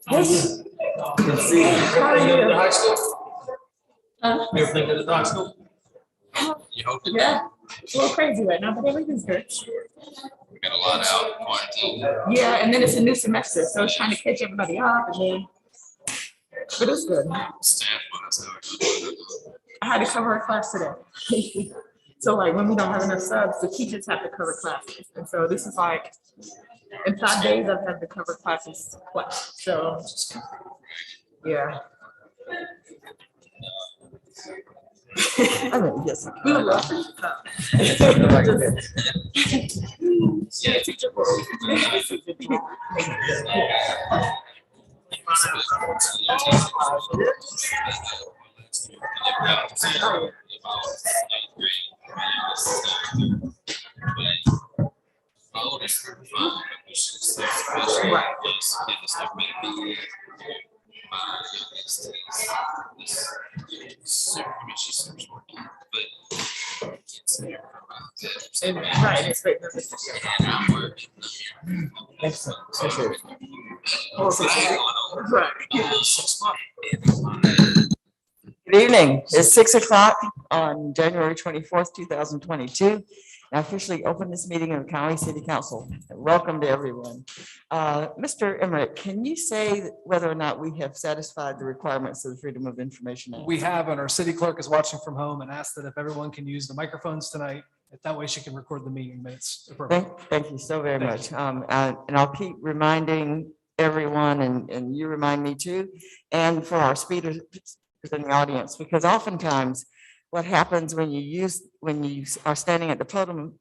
High school? You ever been to the high school? You hope it? Yeah, it's a little crazy right now, but everything's good. We got a lot out quarantine. Yeah, and then it's a new semester, so it's trying to catch everybody up, and then, but it's good. Staff was I had to cover a class today. So like when we don't have enough subs, the teachers have to cover classes. And so this is like, in 5 days, I've had to cover classes twice. So, yeah. I mean, yes, we would love to. Yeah, teacher. Right, it's right. Good evening. It's 6 o'clock on January 24th, 2022. I officially open this meeting of the Conway City Council. Welcome to everyone. Mr. Emmerich, can you say whether or not we have satisfied the requirements of the Freedom of Information Act? We have, and our city clerk is watching from home and asked that if everyone can use the microphones tonight, that way she can record the meeting minutes appropriately. Thank you so very much. And I'll keep reminding everyone, and you remind me too, and for our speakers in the audience, because oftentimes what happens when you are standing at the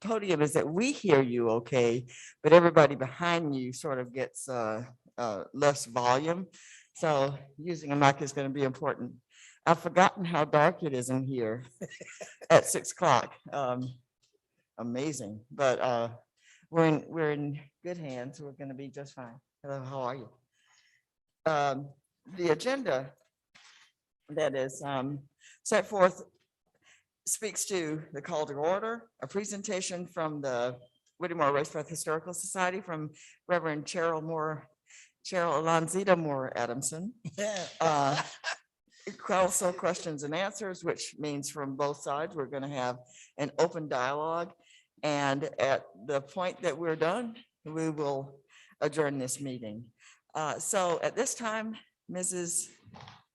podium is that we hear you okay, but everybody behind you sort of gets less volume. So using a mic is going to be important. I've forgotten how dark it is in here at 6 o'clock. Amazing, but we're in good hands. We're going to be just fine. Hello, how are you? The agenda that is set forth speaks to the call to order, a presentation from the Whittemore Racebeth Historical Society from Reverend Cheryl Alonzita Moore Adamson. Also questions and answers, which means from both sides, we're going to have an open dialogue. And at the point that we're done, we will adjourn this meeting. So at this time, Mrs.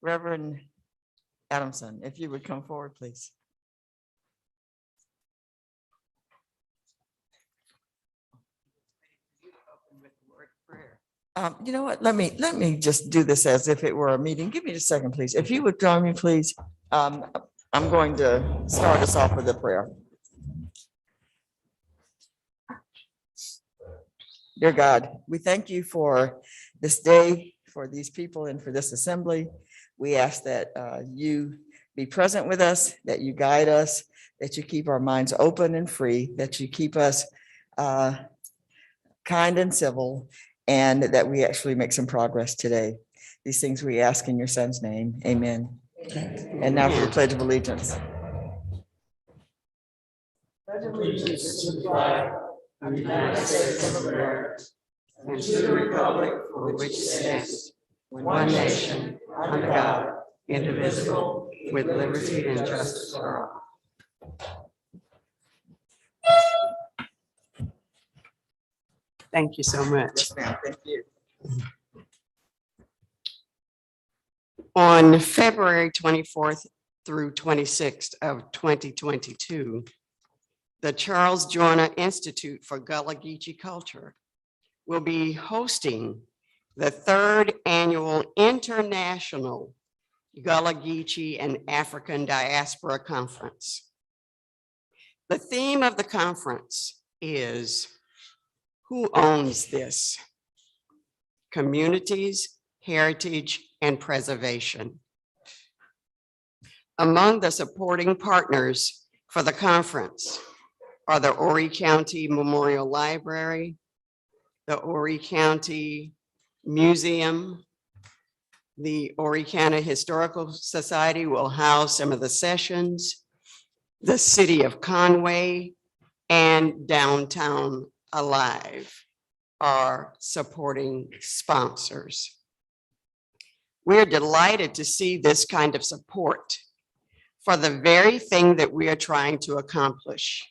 Reverend Adamson, if you would come forward, please. You know what? Let me just do this as if it were a meeting. Give me a second, please. If you would join me, please. I'm going to start us off with a prayer. Dear God, we thank you for this day, for these people, and for this assembly. We ask that you be present with us, that you guide us, that you keep our minds open and free, that you keep us kind and civil, and that we actually make some progress today. These things we ask in your son's name. Amen. And now for the Pledge of Allegiance. Pledge of allegiance to the flag of the United States of America and to the republic for which it stands, one nation, under God, indivisible, with liberty and justice for all. Thank you so much. Yes, ma'am. Thank you. On February 24th through 26th of 2022, the Charles Joyner Institute for Gulagici Culture will be hosting the 3rd annual International Gulagici and African Diaspora Conference. The theme of the conference is "Who owns this? Communities, heritage, and preservation." Among the supporting partners for the conference are the Horry County Memorial Library, the Horry County Museum, The Horry County Historical Society will house some of the sessions. The city of Conway and Downtown Alive are supporting sponsors. We're delighted to see this kind of support for the very thing that we are trying to accomplish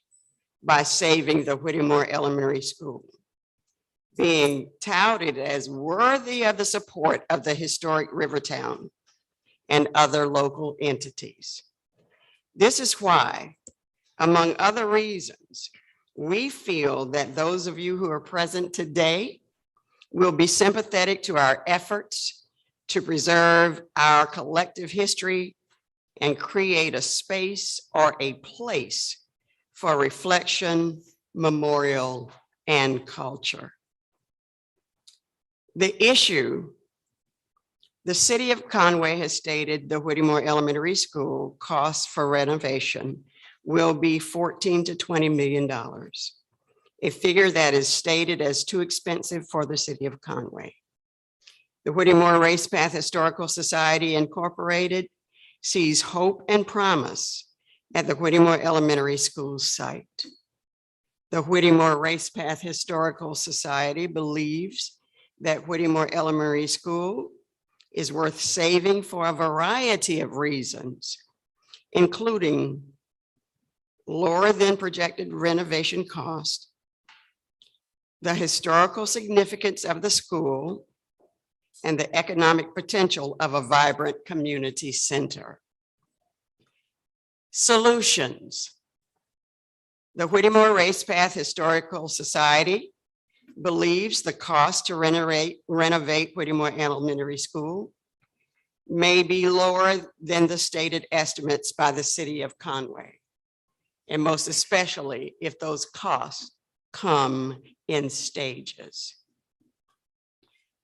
by saving the Whittemore Elementary School, being touted as worthy of the support of the historic Rivertown and other local entities. This is why, among other reasons, we feel that those of you who are present today will be sympathetic to our efforts to preserve our collective history and create a space or a place for reflection, memorial, and culture. The issue, the city of Conway has stated the Whittemore Elementary School costs for renovation will be $14 to $20 million, a figure that is stated as too expensive for the city of Conway. The Whittemore Race Path Historical Society Incorporated sees hope and promise at the Whittemore Elementary School site. The Whittemore Race Path Historical Society believes that Whittemore Elementary School is worth saving for a variety of reasons, including lower than projected renovation cost, the historical significance of the school, and the economic potential of a vibrant community center. Solutions. The Whittemore Race Path Historical Society believes the cost to renovate Whittemore Elementary School may be lower than the stated estimates by the city of Conway, and most especially if those costs come in stages.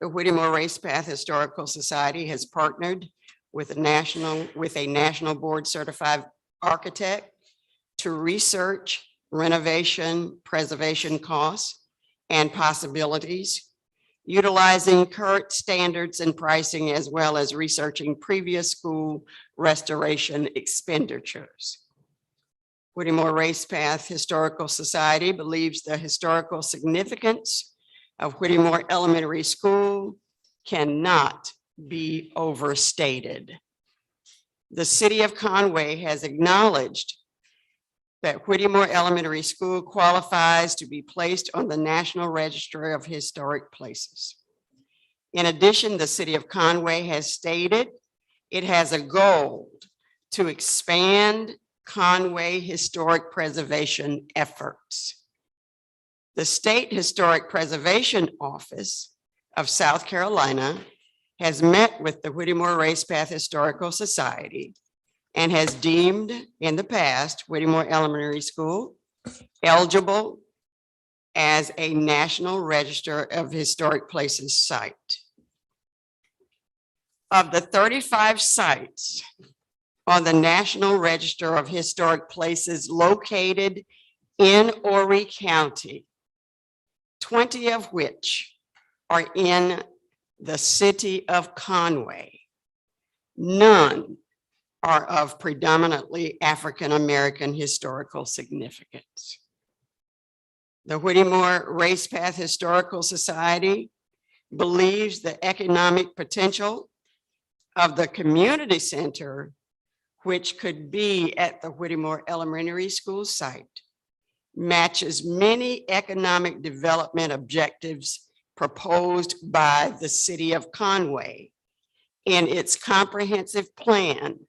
The Whittemore Race Path Historical Society has partnered with a national board certified architect to research renovation, preservation costs and possibilities, utilizing current standards and pricing, as well as researching previous school restoration expenditures. Whittemore Race Path Historical Society believes the historical significance of Whittemore Elementary School cannot be overstated. The city of Conway has acknowledged that Whittemore Elementary School qualifies to be placed on the National Register of Historic Places. In addition, the city of Conway has stated it has a goal to expand Conway historic preservation efforts. The State Historic Preservation Office of South Carolina has met with the Whittemore Race Path Historical Society and has deemed in the past Whittemore Elementary School eligible as a National Register of Historic Places site. Of the 35 sites on the National Register of Historic Places located in Horry County, 20 of which are in the city of Conway, none are of predominantly African-American historical significance. The Whittemore Race Path Historical Society believes the economic potential of the community center, which could be at the Whittemore Elementary School site, matches many economic development objectives proposed by the city of Conway in its comprehensive plan,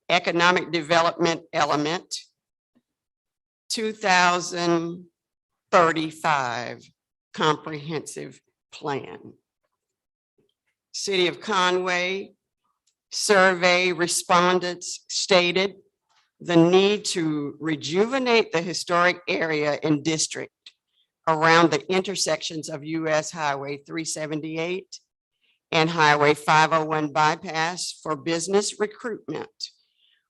Economic Development Element 2035 Comprehensive Plan. City of Conway survey respondents stated the need to rejuvenate the historic area and district around the intersections of US Highway 378 and Highway 501 bypass for business recruitment,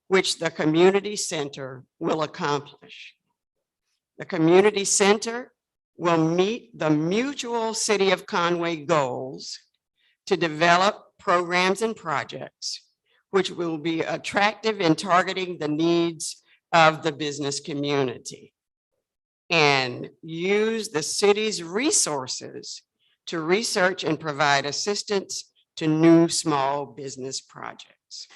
which the community center will accomplish. The community center will meet the mutual City of Conway goals to develop, programs and projects, which will be attractive in targeting the needs of the business community, and use the city's resources to research and provide assistance to new small business projects.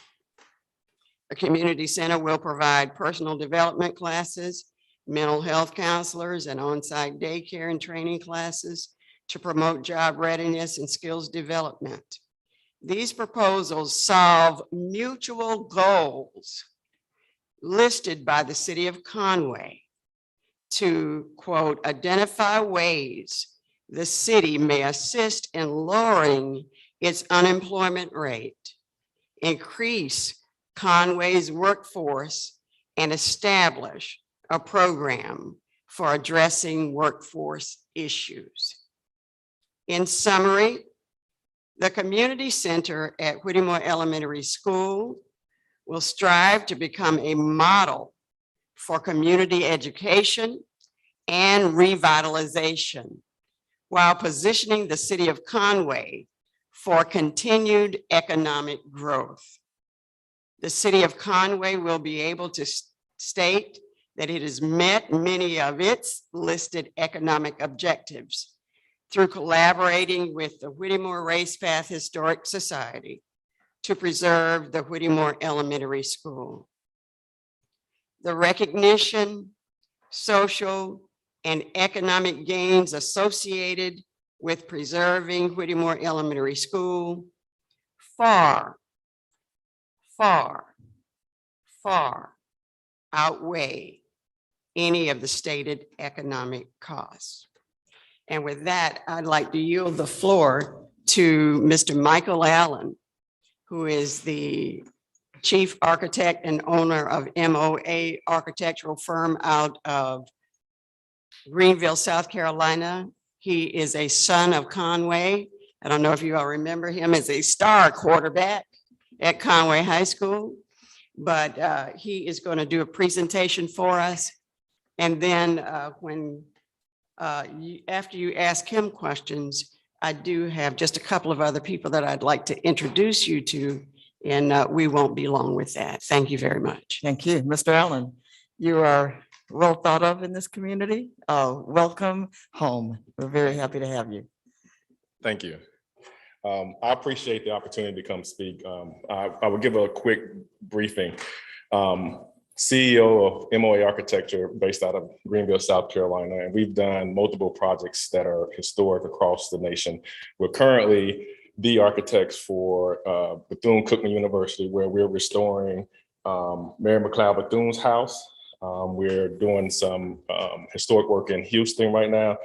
The community center will provide personal development classes, mental health counselors, and on-site daycare and training classes to promote job readiness and skills development. These proposals solve mutual goals listed by the city of Conway to, quote, identify ways the city may assist in lowering its unemployment rate, increase Conway's workforce, and establish a program for addressing workforce issues. In summary, the community center at Whittemore Elementary School will strive to become a model for community education and revitalization, while positioning the city of Conway for continued economic growth. The city of Conway will be able to state that it has met many of its listed economic objectives through collaborating with the Whittemore Race Path Historic Society to preserve the Whittemore Elementary School. The recognition, social, and economic gains associated with preserving Whittemore Elementary School far outweigh any of the stated economic costs. And with that, I'd like to yield the floor to Mr. Michael Allen, who is the chief architect and owner of MOA architectural firm out of Greenville, South Carolina. He is a son of Conway. I don't know if you all remember him as a star quarterback at Conway High School, but he is going to do a presentation for us. And then after you ask him questions, I do have just a couple of other people that I'd like to introduce you to, and we won't be long with that. Thank you very much. Thank you, Mr. Allen. You are well thought of in this community. Welcome home. We're very happy to have you. Thank you. I appreciate the opportunity to come speak. I will give a quick briefing. CEO of MOA Architecture based out of Greenville, South Carolina, and we've done multiple projects that are historic across the nation. We're currently the architects for Bethune-Cookman University, where we're restoring Mary McLeod Bethune's house. We're doing some historic work in Houston right now.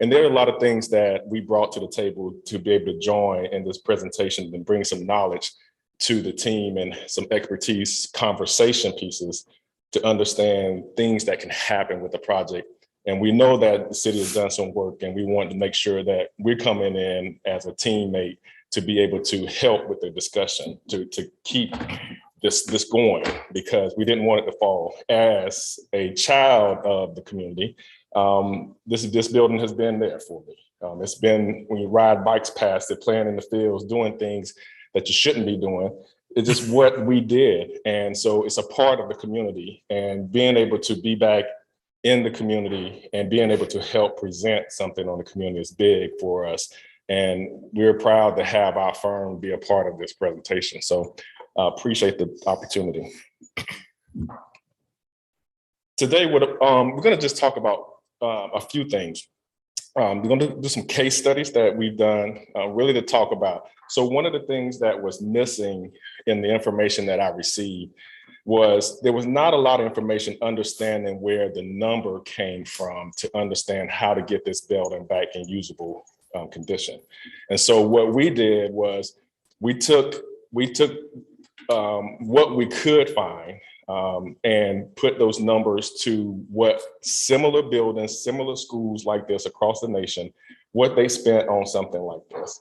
And there are a lot of things that we brought to the table to be able to join in this presentation and bring some knowledge to the team and some expertise conversation pieces to understand things that can happen with the project. And we know that the city has done some work, and we want to make sure that we're coming in as a teammate to be able to help with the discussion, to keep this going, because we didn't want it to fall. As a child of the community, this building has been there for me. It's been, when you ride bikes past it, playing in the fields, doing things that you shouldn't be doing. It's just what we did. And so it's a part of the community, and being able to be back in the community and being able to help present something on the community is big for us. And we're proud to have our firm be a part of this presentation. So I appreciate the opportunity. Today, we're going to just talk about a few things. We're going to do some case studies that we've done really to talk about. So one of the things that was missing in the information that I received was there was not a lot of information understanding where the number came from to understand how to get this building back in usable condition. And so what we did was we took what we could find and put those numbers to what similar buildings, similar schools like this across the nation, what they spent on something like this.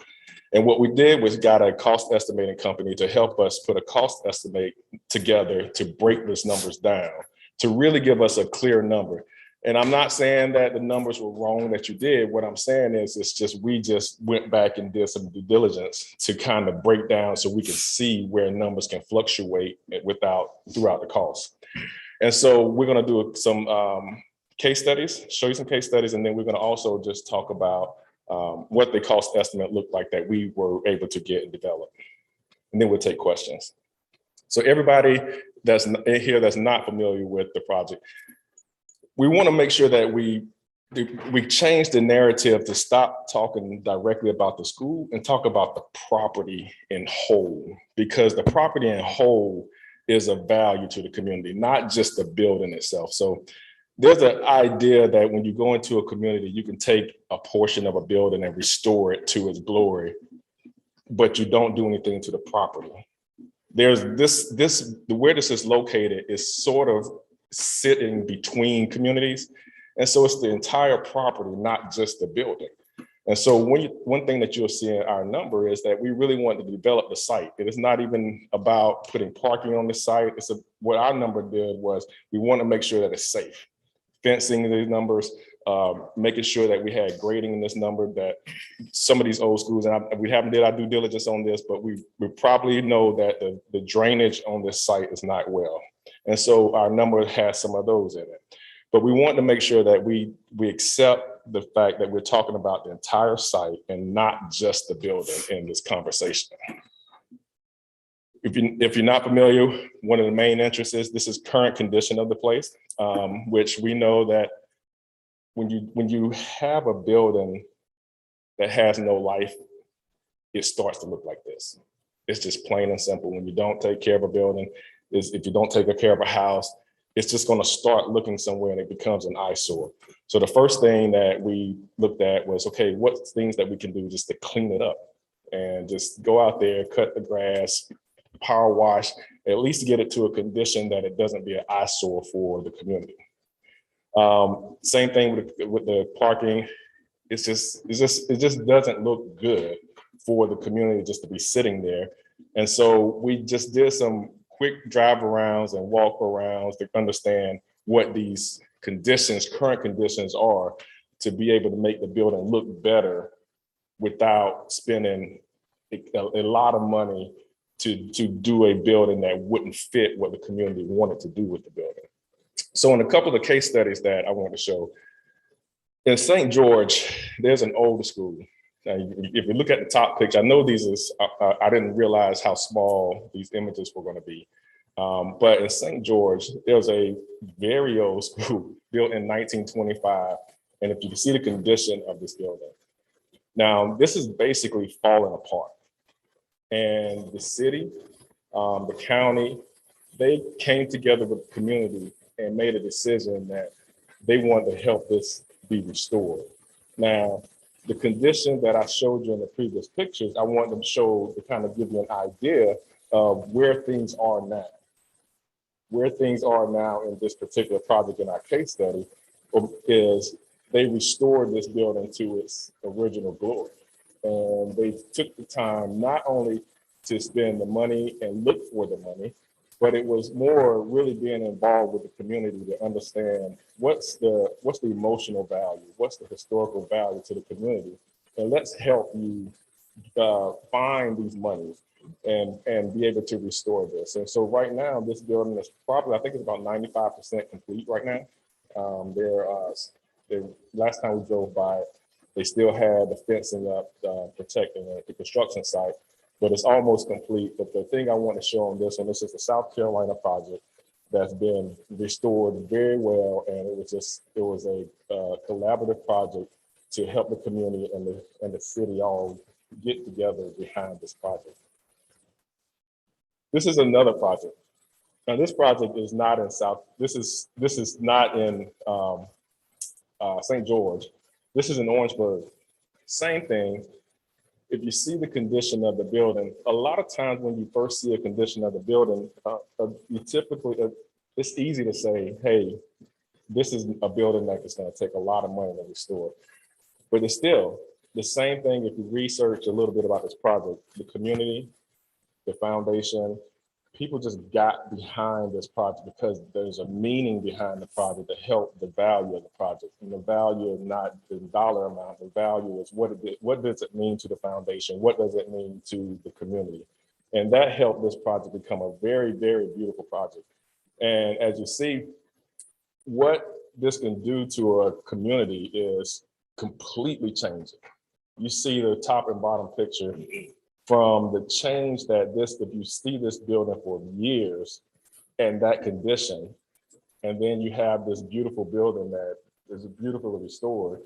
And what we did was got a cost estimating company to help us put a cost estimate together to break these numbers down, to really give us a clear number. And I'm not saying that the numbers were wrong that you did. What I'm saying is it's just we just went back and did some due diligence to kind of break down so we can see where numbers can fluctuate throughout the cost. And so we're going to do some case studies, show you some case studies, and then we're going to also just talk about what the cost estimate looked like that we were able to get and develop. And then we'll take questions. So everybody that's in here that's not familiar with the project, we want to make sure that we change the narrative to stop talking directly about the school and talk about the property in whole, because the property in whole is of value to the community, not just the building itself. So there's an idea that when you go into a community, you can take a portion of a building and restore it to its glory, but you don't do anything to the property. There's where this is located is sort of sitting between communities. And so it's the entire property, not just the building. And so one thing that you'll see in our number is that we really want to develop the site. It is not even about putting parking on the site. What our number did was we want to make sure that it's safe. Fencing these numbers, making sure that we had grading in this number, that some of these old schools, and we haven't did our due diligence on this, but we probably know that the drainage on this site is not well. And so our number has some of those in it. But we want to make sure that we accept the fact that we're talking about the entire site and not just the building in this conversation. If you're not familiar, one of the main interests is this is current condition of the place, which we know that when you have a building that has no life, it starts to look like this. It's just plain and simple. When you don't take care of a building, if you don't take care of a house, it's just going to start looking somewhere and it becomes an eyesore. So the first thing that we looked at was, okay, what things that we can do just to clean it up and just go out there, cut the grass, power wash, at least get it to a condition that it doesn't be an eyesore for the community. Same thing with the parking. It just doesn't look good for the community just to be sitting there. And so we just did some quick drive arounds and walk arounds to understand what these conditions, current conditions are, to be able to make the building look better without spending a lot of money to do a building that wouldn't fit what the community wanted to do with the building. So in a couple of case studies that I want to show, in St. George, there's an older school. Now, if you look at the top picture, I know I didn't realize how small these images were going to be. But in St. George, there's a very old school built in 1925. And if you can see the condition of this building, now this is basically falling apart. And the city, the county, they came together with the community and made a decision that they wanted to help this be restored. Now, the condition that I showed you in the previous pictures, I want them to show to kind of give you an idea of where things are now. Where things are now in this particular project in our case study is they restored this building to its original glory. And they took the time not only to spend the money and look for the money, but it was more really being involved with the community to understand what's the emotional value, what's the historical value to the community, and let's help you find these monies and be able to restore this. And so right now, this building is probably, I think it's about 95% complete right now. Last time we drove by it, they still had the fencing up, protecting the construction site, but it's almost complete. But the thing I want to show on this, and this is the South Carolina project that's been restored very well. And it was a collaborative project to help the community and the city all get together behind this project. This is another project. Now this project is not in this is not in St. George. This is in Orangeburg. Same thing. If you see the condition of the building, a lot of times when you first see a condition of the building, you typically, it's easy to say, hey, this is a building that is going to take a lot of money to restore. But it's still the same thing if you research a little bit about this project, the community, the foundation, people just got behind this project because there's a meaning behind the project to help the value of the project. And the value is not the dollar amount, the value is what does it mean to the foundation? What does it mean to the community? And that helped this project become a very, very beautiful project. And as you see, what this can do to a community is completely change it. You see the top and bottom picture from the change that this, if you see this building for years and that condition, and then you have this beautiful building that is beautifully restored,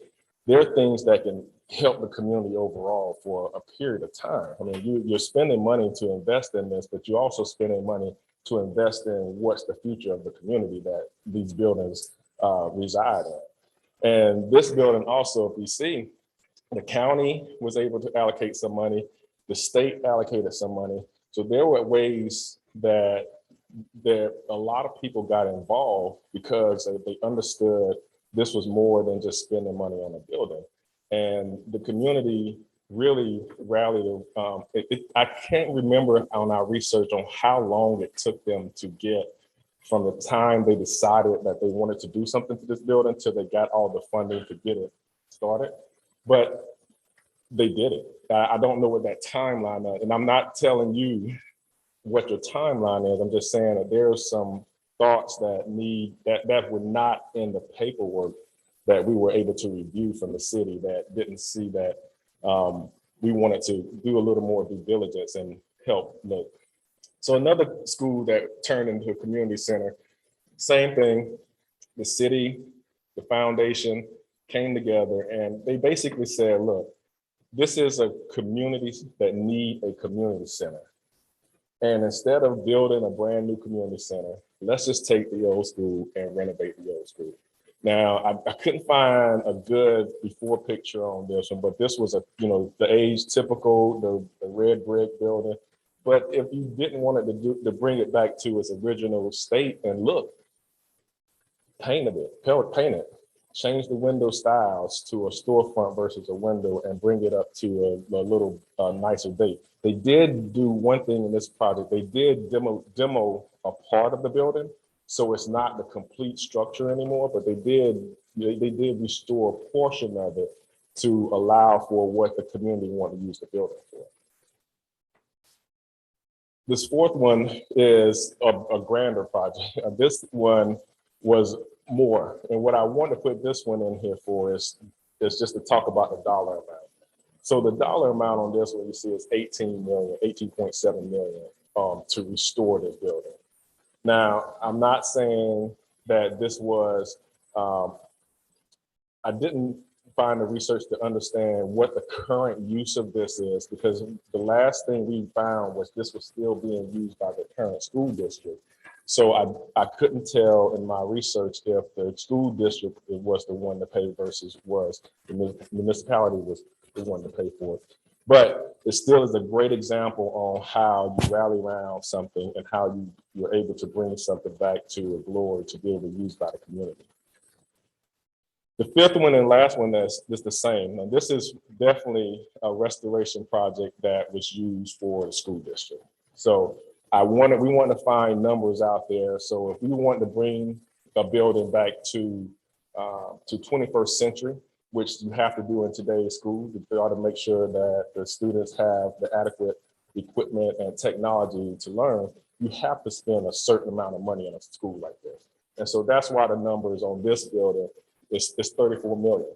there are things that can help the community overall for a period of time. I mean, you're spending money to invest in this, but you're also spending money to invest in what's the future of the community that these buildings reside in. And this building also, if you see, the county was able to allocate some money, the state allocated some money. So there were ways that a lot of people got involved because they understood this was more than just spending money on a building. And the community really rallied. I can't remember on our research on how long it took them to get from the time they decided that they wanted to do something to this building till they got all the funding to get it started. But they did it. I don't know what that timeline is, and I'm not telling you what your timeline is. I'm just saying that there are some thoughts that were not in the paperwork that we were able to review from the city that didn't see that we wanted to do a little more due diligence and help look. So another school that turned into a community center, same thing, the city, the foundation came together and they basically said, look, this is a community that need a community center. And instead of building a brand new community center, let's just take the old school and renovate the old school. Now, I couldn't find a good before picture on this one, but this was the age typical, the red brick building. But if you didn't want it to bring it back to its original state and look, paint it, change the window styles to a storefront versus a window and bring it up to a little nicer date. They did do one thing in this project. They did demo a part of the building. So it's not the complete structure anymore, but they did restore a portion of it to allow for what the community wanted to use the building for. This fourth one is a grander project. This one was more. And what I want to put this one in here for is just to talk about the dollar amount. So the dollar amount on this one you see is 18.7 million to restore this building. Now, I'm not saying that this was, I didn't find the research to understand what the current use of this is, because the last thing we found was this was still being used by the current school district. So I couldn't tell in my research if the school district was the one to pay versus was the municipality was the one to pay for it. But it still is a great example on how you rally around something and how you're able to bring something back to a glory to be able to use by the community. The fifth one and last one that's the same. Now, this is definitely a restoration project that was used for the school district. So we want to find numbers out there. So if we want to bring a building back to 21st century, which you have to do in today's school, you ought to make sure that the students have the adequate equipment and technology to learn, you have to spend a certain amount of money in a school like this. And so that's why the numbers on this building is 34 million.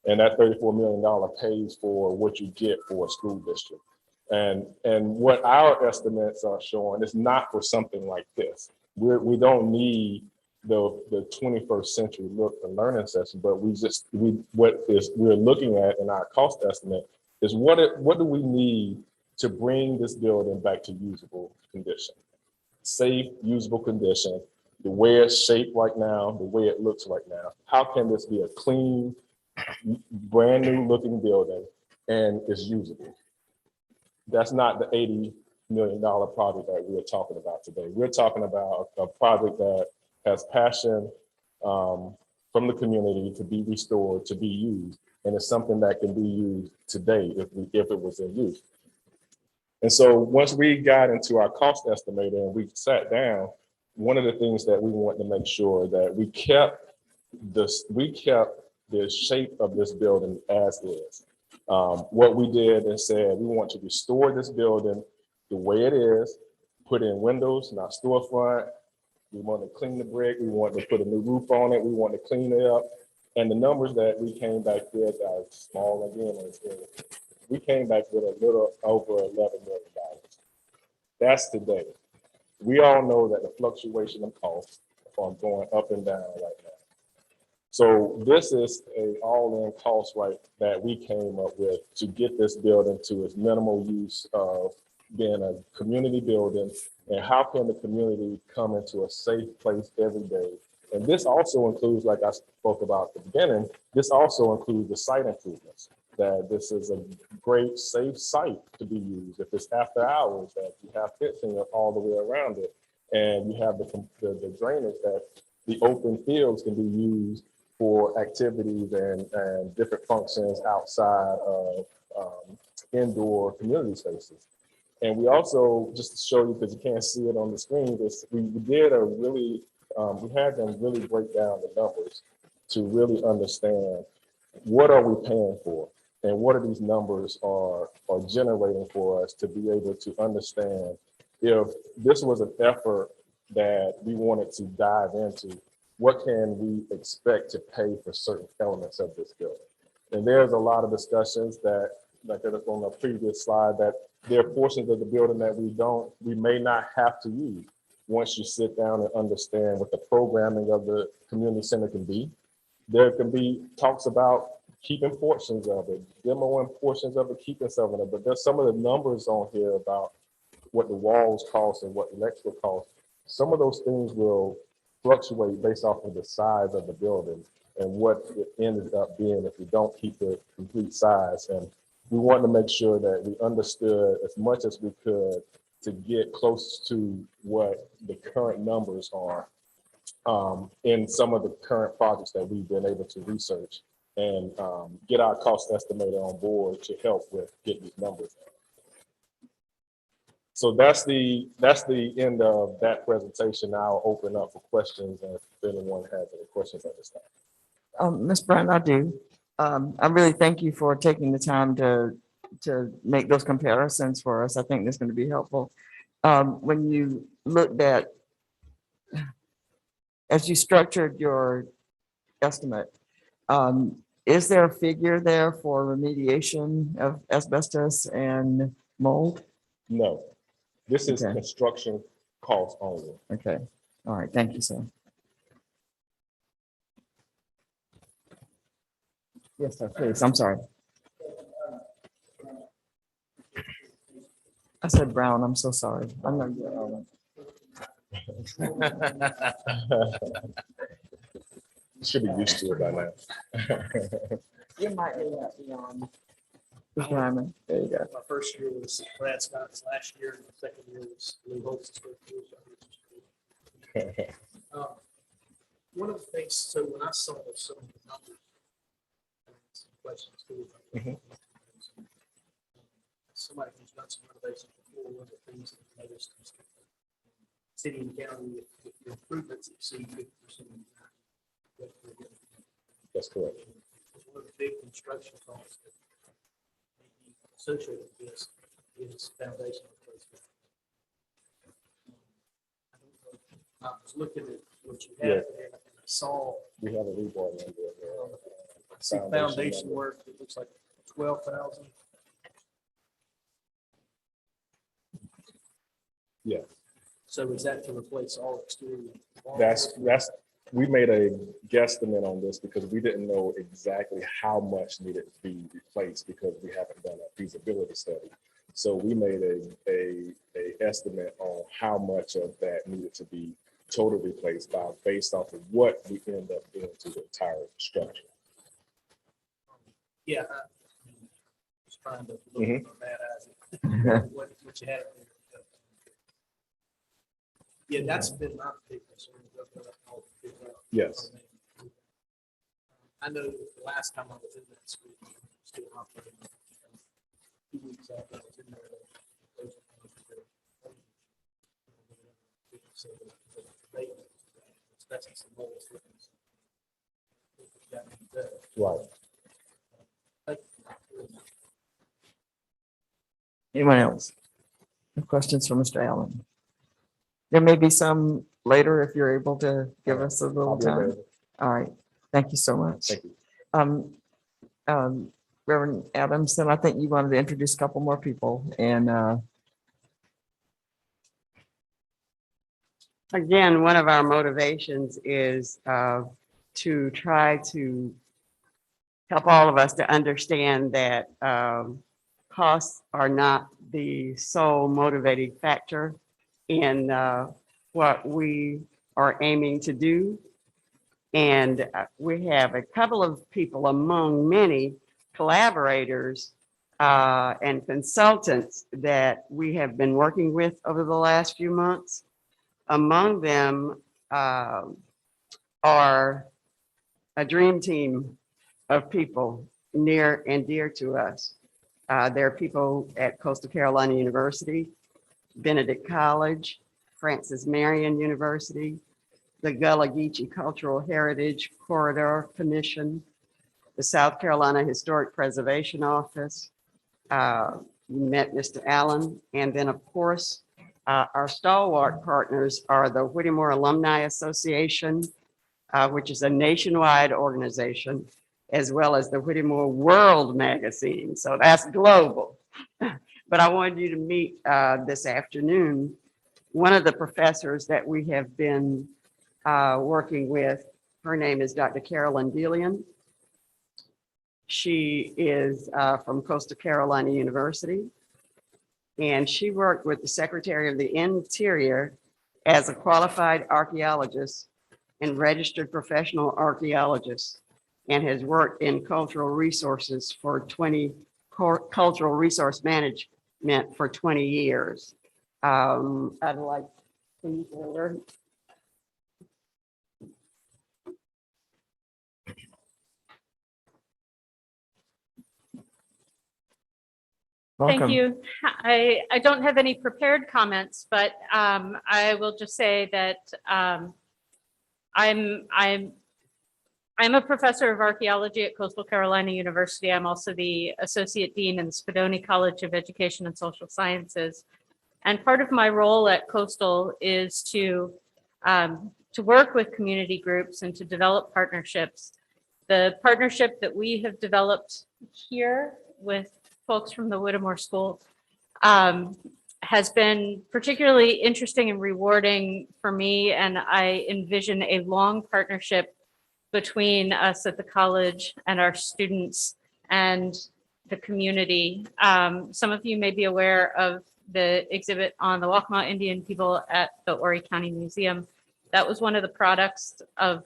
And that $34 million pays for what you get for a school district. And what our estimates are showing is not for something like this. We don't need the 21st century look for learning session, but we're looking at in our cost estimate is what do we need to bring this building back to usable condition, safe, usable condition, the way it's shaped right now, the way it looks right now. How can this be a clean, brand new looking building and is usable? That's not the $80 million project that we're talking about today. We're talking about a project that has passion from the community to be restored, to be used. And it's something that can be used today if it was in use. And so once we got into our cost estimator and we sat down, one of the things that we wanted to make sure that we kept the shape of this building as is. What we did is said, we want to restore this building the way it is, put in windows, not storefront. We want to clean the brick. We want to put a new roof on it. We want to clean it up. And the numbers that we came back with are small again. We came back with a little over $11 million. That's today. We all know that the fluctuation of costs are going up and down right now. So this is a all-in cost that we came up with to get this building to its minimal use of being a community building, and how can the community come into a safe place every day. And this also includes, like I spoke about at the beginning, this also includes the site improvements, that this is a great safe site to be used. If it's after hours, that you have fencing all the way around it, and you have the drainage, that the open fields can be used for activities and different functions outside of indoor community spaces. And we also, just to show you, because you can't see it on the screen, we did a really, we had them really break down the numbers to really understand what are we paying for and what are these numbers are generating for us to be able to understand if this was an effort that we wanted to dive into, what can we expect to pay for certain elements of this building? And there's a lot of discussions that, like on the previous slide, that there are portions of the building that we may not have to use once you sit down and understand what the programming of the community center can be. There can be talks about keeping portions of it, demoing portions of it, keeping some of it, but there's some of the numbers on here about what the walls cost and what electrical costs. Some of those things will fluctuate based off of the size of the building and what it ended up being if you don't keep the complete size. And we wanted to make sure that we understood as much as we could to get close to what the current numbers are in some of the current projects that we've been able to research, and get our cost estimator on board to help with getting these numbers. So that's the end of that presentation. Now I'll open up for questions, and if anyone has any questions at this time. Ms. Brown, I do. I really thank you for taking the time to make those comparisons for us. I think that's going to be helpful. When you looked at, as you structured your estimate, is there a figure there for remediation of asbestos and mold? No, this is Okay. construction costs only. Okay, all right, thank you, sir. Yes, sir, please, I'm sorry. I said Brown, I'm so sorry. I'm not good. You should be used to it by now. You might not be on. Retirement. There you go. My first year was Brad Scott's last year, and the second year was Lee Holtz's first year. One of the things, so when I saw some of the numbers, I had some questions too. Somebody who's done some renovations before, one of the things that I noticed is city and county, if your improvements exceed 50%. That's correct. One of the big construction costs that may be associated with this is foundation replacement. I was looking at what you had there, and I saw We have a rebar number there. I see foundation work, it looks like 12,000. Yeah. So is that to replace all exterior walls? That's we made a guesstimate on this because we didn't know exactly how much needed to be replaced because we haven't done a feasibility study. So we made a estimate on how much of that needed to be totally replaced based off of what we end up doing to the entire structure. Yeah. Just trying to look at my bad eyes. What you had there. Yeah, that's been my big concern. Yes. I know the last time I was in that school, still operating. 2 weeks after I was in there, those testing some holes. Right. Anyone else? Any questions for Mr. Allen? There may be some later if you're able to give us a little I'll be time. available. All right, thank you so much. Thank you. Reverend Adamson, I think you wanted to introduce a couple more people and Again, one of our motivations is to try to help all of us to understand that costs are not the sole motivating factor in what we are aiming to do. And we have a couple of people among many collaborators and consultants that we have been working with over the last few months. Among them are a dream team of people near and dear to us. There are people at Coastal Carolina University, Benedict College, Francis Marion University, the Gulagici Cultural Heritage Corridor Commission, the South Carolina Historic Preservation Office. You met Mr. Allen, and then of course, our stalwart partners are the Whittemore Alumni Association, which is a nationwide organization, as well as the Whittemore World Magazine. So that's global. But I wanted you to meet this afternoon one of the professors that we have been working with. Her name is Dr. Carolyn Delian. She is from Coastal Carolina University, and she worked with the Secretary of the Interior as a qualified archaeologist and registered professional archaeologist, and has worked in cultural resources for cultural resource management for 20 years. I'd like to forward. welcome. Thank you. I don't have any prepared comments, but I will just say that I'm a professor of archaeology at Coastal Carolina University. I'm also the Associate Dean in the Spadoni College of Education and Social Sciences. And part of my role at Coastal is to work with community groups and to develop partnerships. The partnership that we have developed here with folks from the Whittemore School has been particularly interesting and rewarding for me. And I envision a long partnership between us at the college and our students and the community. Some of you may be aware of the exhibit on the Waccamaw Indian people at the Horry County Museum. That was one of the products of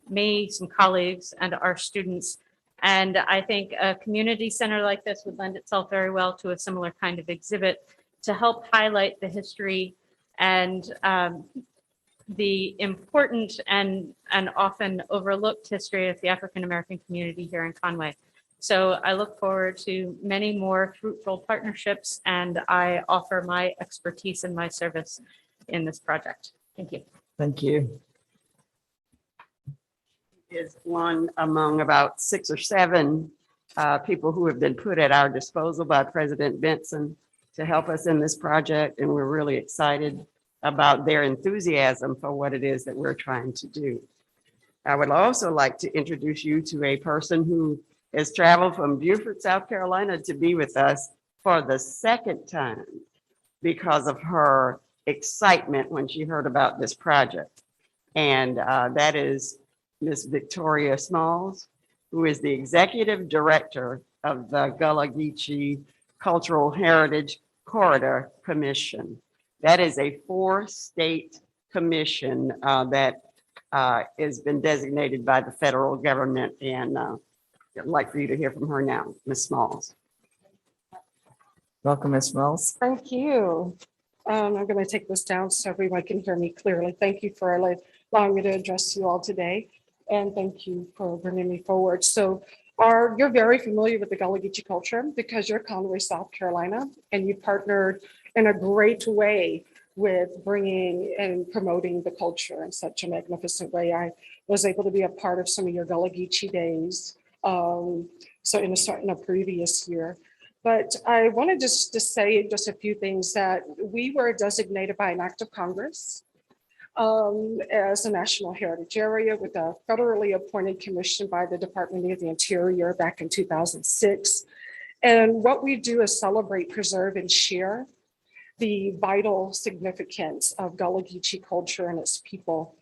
me, some colleagues, and our students. And I think a community center like this would lend itself very well to a similar kind of exhibit to help highlight the history and the important and often overlooked history of the African-American community here in Conway. So I look forward to many more fruitful partnerships, and I offer my expertise and my service in this project. Thank you. Thank you. Is one among about 6 or 7 people who have been put at our disposal by President Benson to help us in this project. And we're really excited about their enthusiasm for what it is that we're trying to do. I would also like to introduce you to a person who has traveled from Beaufort, South Carolina to be with us for the second time because of her excitement when she heard about this project. And that is Ms. Victoria Smalls, who is the Executive Director of the Gulagici Cultural Heritage Corridor Commission. That is a 4-state commission that has been designated by the federal government, and I'd like for you to hear from her now, Ms. Smalls. Welcome, Ms. Mills. Thank you. I'm going to take this down so everyone can hear me clearly. Thank you for allowing me to address you all today. And thank you for bringing me forward. So you're very familiar with the Gulagici culture because you're Conway, South Carolina, and you partnered in a great way with bringing and promoting the culture in such a magnificent way. I was able to be a part of some of your Gulagici days, so in a previous year. But I wanted just to say just a few things that we were designated by an act of Congress as a national heritage area with a federally appointed commission by the Department of the Interior back in 2006. And what we do is celebrate, preserve, and share the vital significance of Gulagici culture and its people.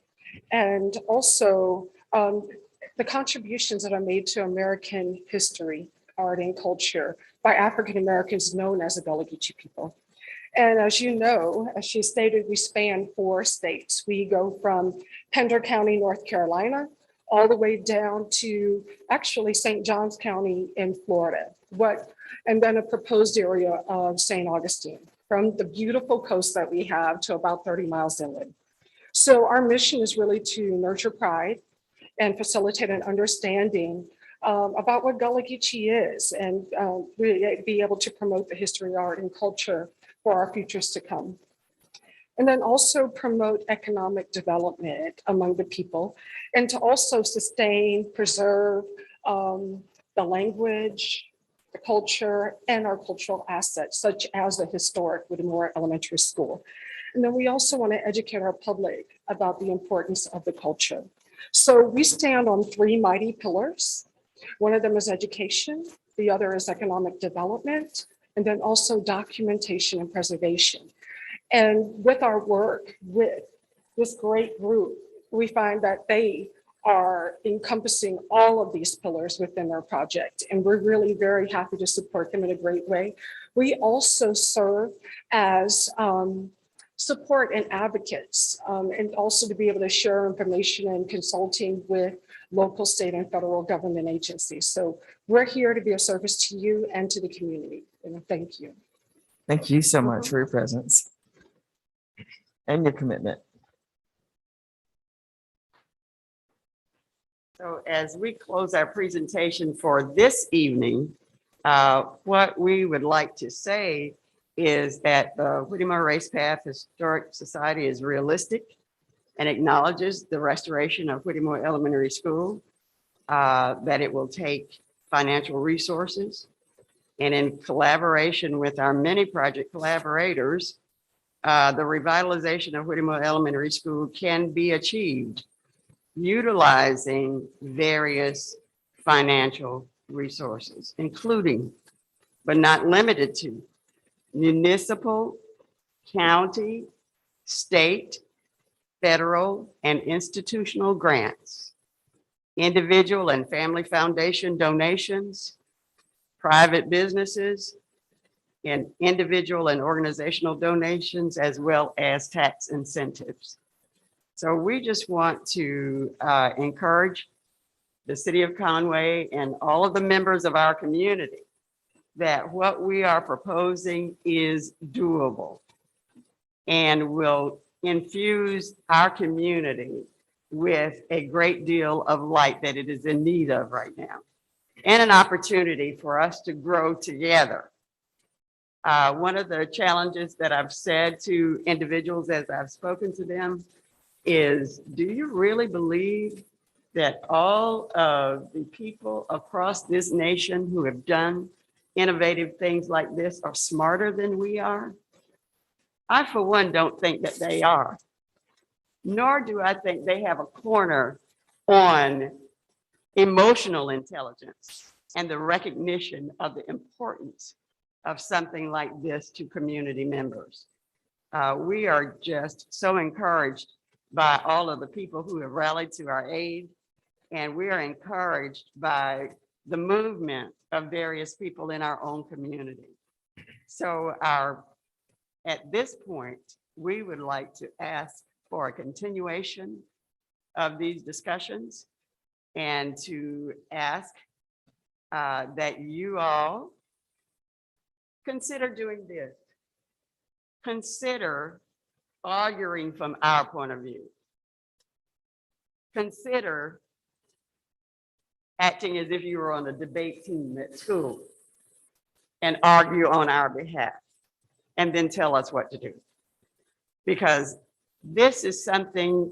And also the contributions that are made to American history, art, and culture by African Americans known as the Gulagici people. And as you know, as she stated, we span 4 states. We go from Pender County, North Carolina, all the way down to actually St. Johns County in Florida. And then a proposed area of St. Augustine, from the beautiful coast that we have to about 30 miles inland. So our mission is really to nurture pride and facilitate an understanding about what Gulagici is, and really be able to promote the history, art, and culture for our futures to come. And then also promote economic development among the people, and to also sustain, preserve the language, the culture, and our cultural assets, such as the historic Whittemore Elementary School. And then we also want to educate our public about the importance of the culture. So we stand on 3 mighty pillars. One of them is education, the other is economic development, and then also documentation and preservation. And with our work with this great group, we find that they are encompassing all of these pillars within our project. And we're really very happy to support them in a great way. We also serve as support and advocates, and also to be able to share information and consulting with local, state, and federal government agencies. So we're here to be of service to you and to the community. And thank you. Thank you so much for your presence and your commitment. So as we close our presentation for this evening, what we would like to say is that the Whittemore Race Path Historic Society is realistic and acknowledges the restoration of Whittemore Elementary School, that it will take financial resources, and in collaboration with our many project collaborators, the revitalization of Whittemore Elementary School can be achieved utilizing various financial resources, including, but not limited to, municipal, county, state, federal, and institutional grants, individual and family foundation donations, private businesses, and individual and organizational donations, as well as tax incentives. So we just want to encourage the city of Conway and all of the members of our community that what we are proposing is doable and will infuse our community with a great deal of light that it is in need of right now, and an opportunity for us to grow together. One of the challenges that I've said to individuals as I've spoken to them is, do you really believe that all of the people across this nation who have done innovative things like this are smarter than we are? I, for one, don't think that they are, nor do I think they have a corner on emotional intelligence and the recognition of the importance of something like this to community members. We are just so encouraged by all of the people who have rallied to our aid, and we are encouraged by the movement of various people in our own community. So at this point, we would like to ask for a continuation of these discussions, and to ask that you all consider doing this. Consider arguing from our point of view. Consider acting as if you were on a debate team at school and argue on our behalf, and then tell us what to do. because this is something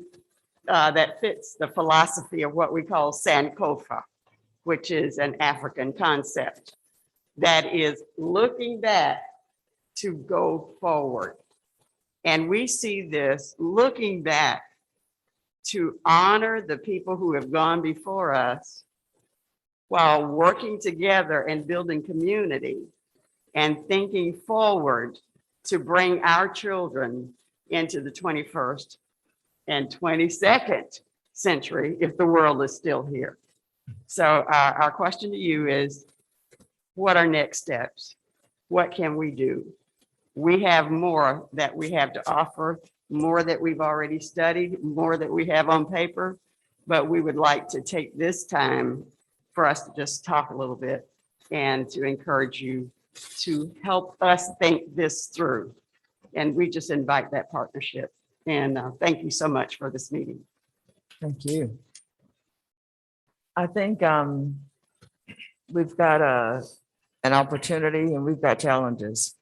that fits the philosophy of what we call Sankofa, which is an African concept that is looking back to go forward. And we see this looking back to honor the people who have gone before us while working together and building community and thinking forward to bring our children into the 21st and 22nd century if the world is still here. So our question to you is, what are next steps? What can we do? We have more that we have to offer, more that we've already studied, more that we have on paper, but we would like to take this time for us to just talk a little bit and to encourage you to help us think this through. And we just invite that partnership. And thank you so much for this meeting. Thank you. I think we've got an opportunity and we've got challenges.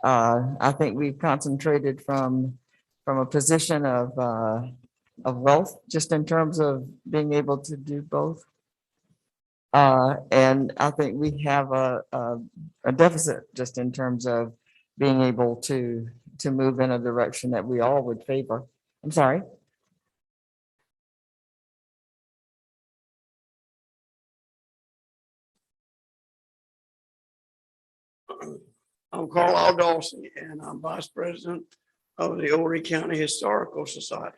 I think we've concentrated from a position of wealth, just in terms of being able to do both. And I think we have a deficit just in terms of being able to move in a direction that we all would favor. I'm sorry. I'm Carlisle Dawson, and I'm Vice President of the Horry County Historical Society.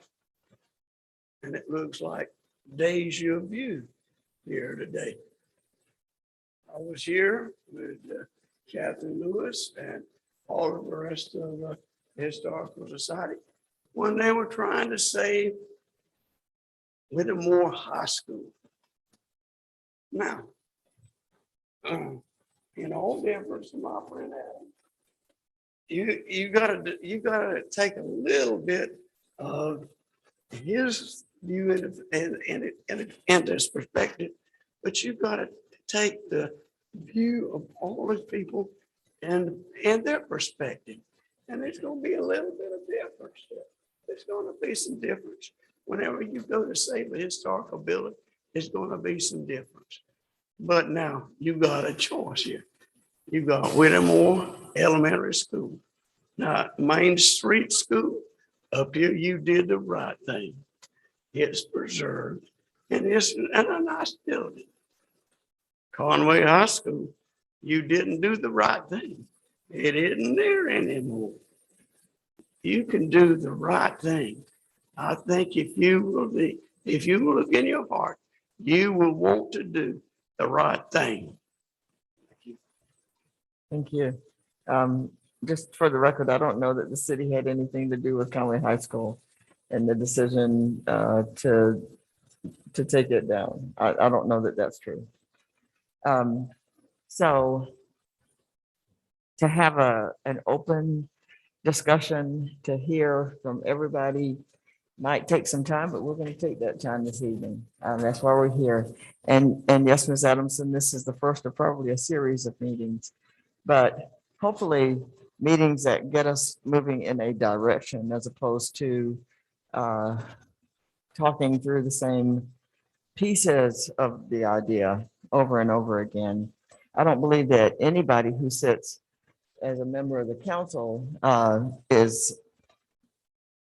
And it looks like deja vu here today. I was here with Catherine Lewis and all of the rest of the Historical Society when they were trying to save Whittemore High School. Now, in all difference to my friend Adam, you gotta take a little bit of his view and his perspective, but you've got to take the view of all these people and their perspective. And there's going to be a little bit of difference there. There's going to be some difference. Whenever you go to save a historical building, there's going to be some difference. But now you've got a choice here. You've got Whittemore Elementary School. Now, Main Street School, up here, you did the right thing. It's preserved and it's a nice building. Conway High School, you didn't do the right thing. It isn't there anymore. You can do the right thing. I think if you look in your heart, you will want to do the right thing. Thank you. Just for the record, I don't know that the city had anything to do with Conway High School and the decision to take it down. I don't know that that's true. So to have an open discussion, to hear from everybody might take some time, but we're going to take that time this evening. That's why we're here. And yes, Ms. Adamson, this is the first of probably a series of meetings, but hopefully meetings that get us moving in a direction as opposed to talking through the same pieces of the idea over and over again. I don't believe that anybody who sits as a member of the council is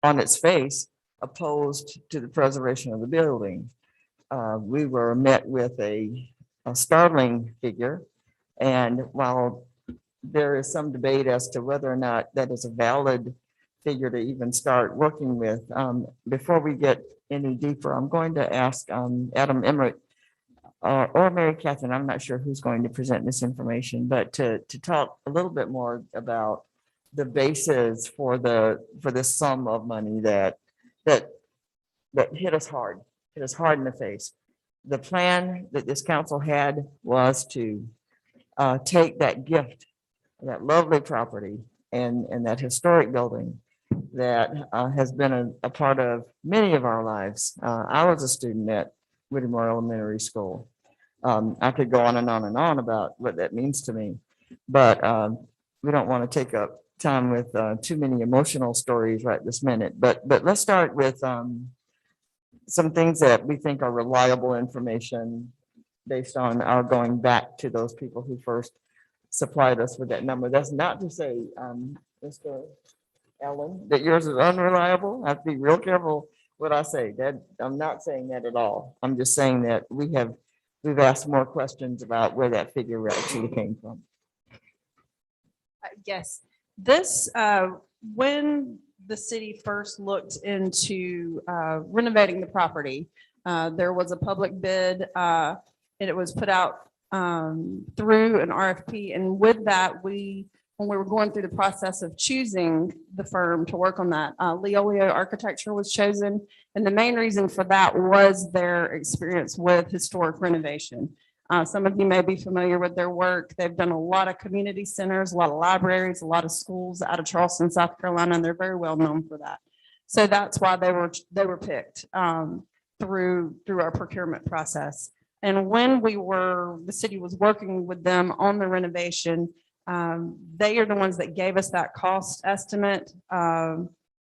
on its face opposed to the preservation of the building. We were met with a startling figure, and while there is some debate as to whether or not that is a valid figure to even start working with, before we get any deeper, I'm going to ask Adam Emmerich or Mary Catherine, I'm not sure who's going to present this information, but to talk a little bit more about the basis for this sum of money that hit us hard in the face. The plan that this council had was to take that gift, that lovely property and that historic building that has been a part of many of our lives. I was a student at Whittemore Elementary School. I could go on and on and on about what that means to me, but we don't want to take up time with too many emotional stories right this minute, but let's start with some things that we think are reliable information based on our going back to those people who first supplied us with that number. That's not to say, Mr. Allen, that yours is unreliable. I have to be real careful what I say. That I'm not saying that at all. I'm just saying that we've asked more questions about where that figure actually came from. Yes, this, when the city first looked into renovating the property, there was a public bid, and it was put out through an RFP. And with that, when we were going through the process of choosing the firm to work on that, Leolio Architecture was chosen. And the main reason for that was their experience with historic renovation. Some of you may be familiar with their work. They've done a lot of community centers, a lot of libraries, a lot of schools out of Charleston, South Carolina, and they're very well known for that. So that's why they were picked through our procurement process. And when the city was working with them on the renovation, they are the ones that gave us that cost estimate.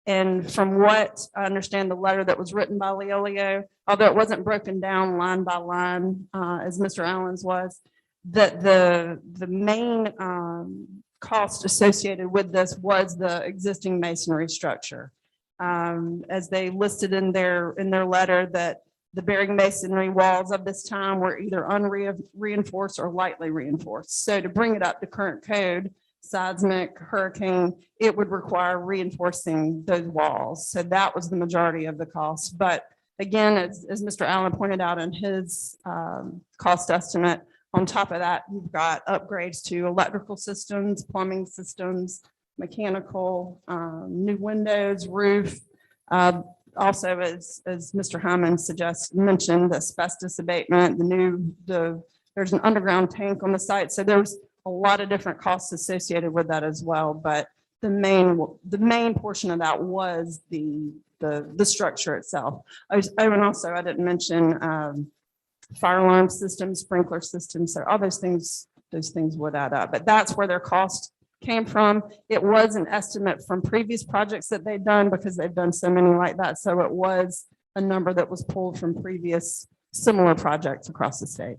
And from what I understand, the letter that was written by Leolio, although it wasn't broken down line by line, as Mr. Allen's was, that the main cost associated with this was the existing masonry structure. As they listed in their letter, that the bearing masonry walls of this time were either unreinforced or lightly reinforced. So to bring it up to current code, seismic, hurricane, it would require reinforcing those walls. So that was the majority of the cost. But again, as Mr. Allen pointed out in his cost estimate, on top of that, you've got upgrades to electrical systems, plumbing systems, mechanical, new windows, roof. Also, as Mr. Hyman mentioned, the asbestos abatement, there's an underground tank on the site. So there's a lot of different costs associated with that as well. But the main portion of that was the structure itself. I didn't mention fire alarm systems, sprinkler systems. So all those things would add up. But that's where their cost came from. It was an estimate from previous projects that they've done because they've done so many like that. So it was a number that was pulled from previous similar projects across the state.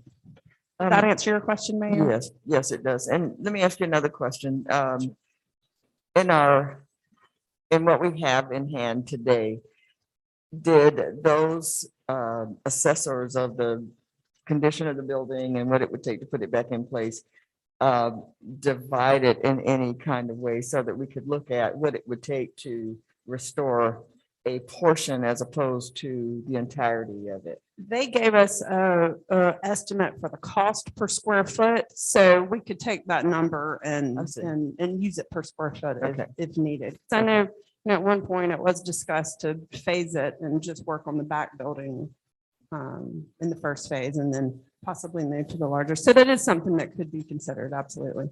Does that answer your question, Mayor? Yes, it does. And let me ask you another question. In what we have in hand today, did those assessors of the condition of the building and what it would take to put it back in place divide it in any kind of way so that we could look at what it would take to restore a portion as opposed to the entirety of it? They gave us a estimate for the cost per square foot, so we could take that number and use it per square foot if needed. So I know at one point it was discussed to phase it and just work on the back building in the first phase and then possibly move to the larger. So that is something that could be considered, absolutely.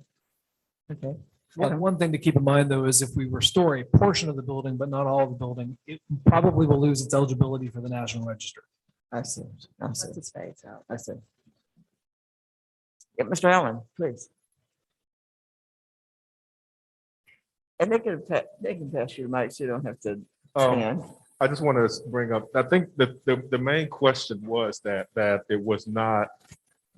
Okay. One thing to keep in mind, though, is if we restore a portion of the building, but not all of the building, it probably will lose its eligibility for the National Register. I see. That's its phase out. I see. Yeah, Mr. Allen, please. And they can pass you the mic so you don't have to stand. I just want to bring up, I think the main question was that it was not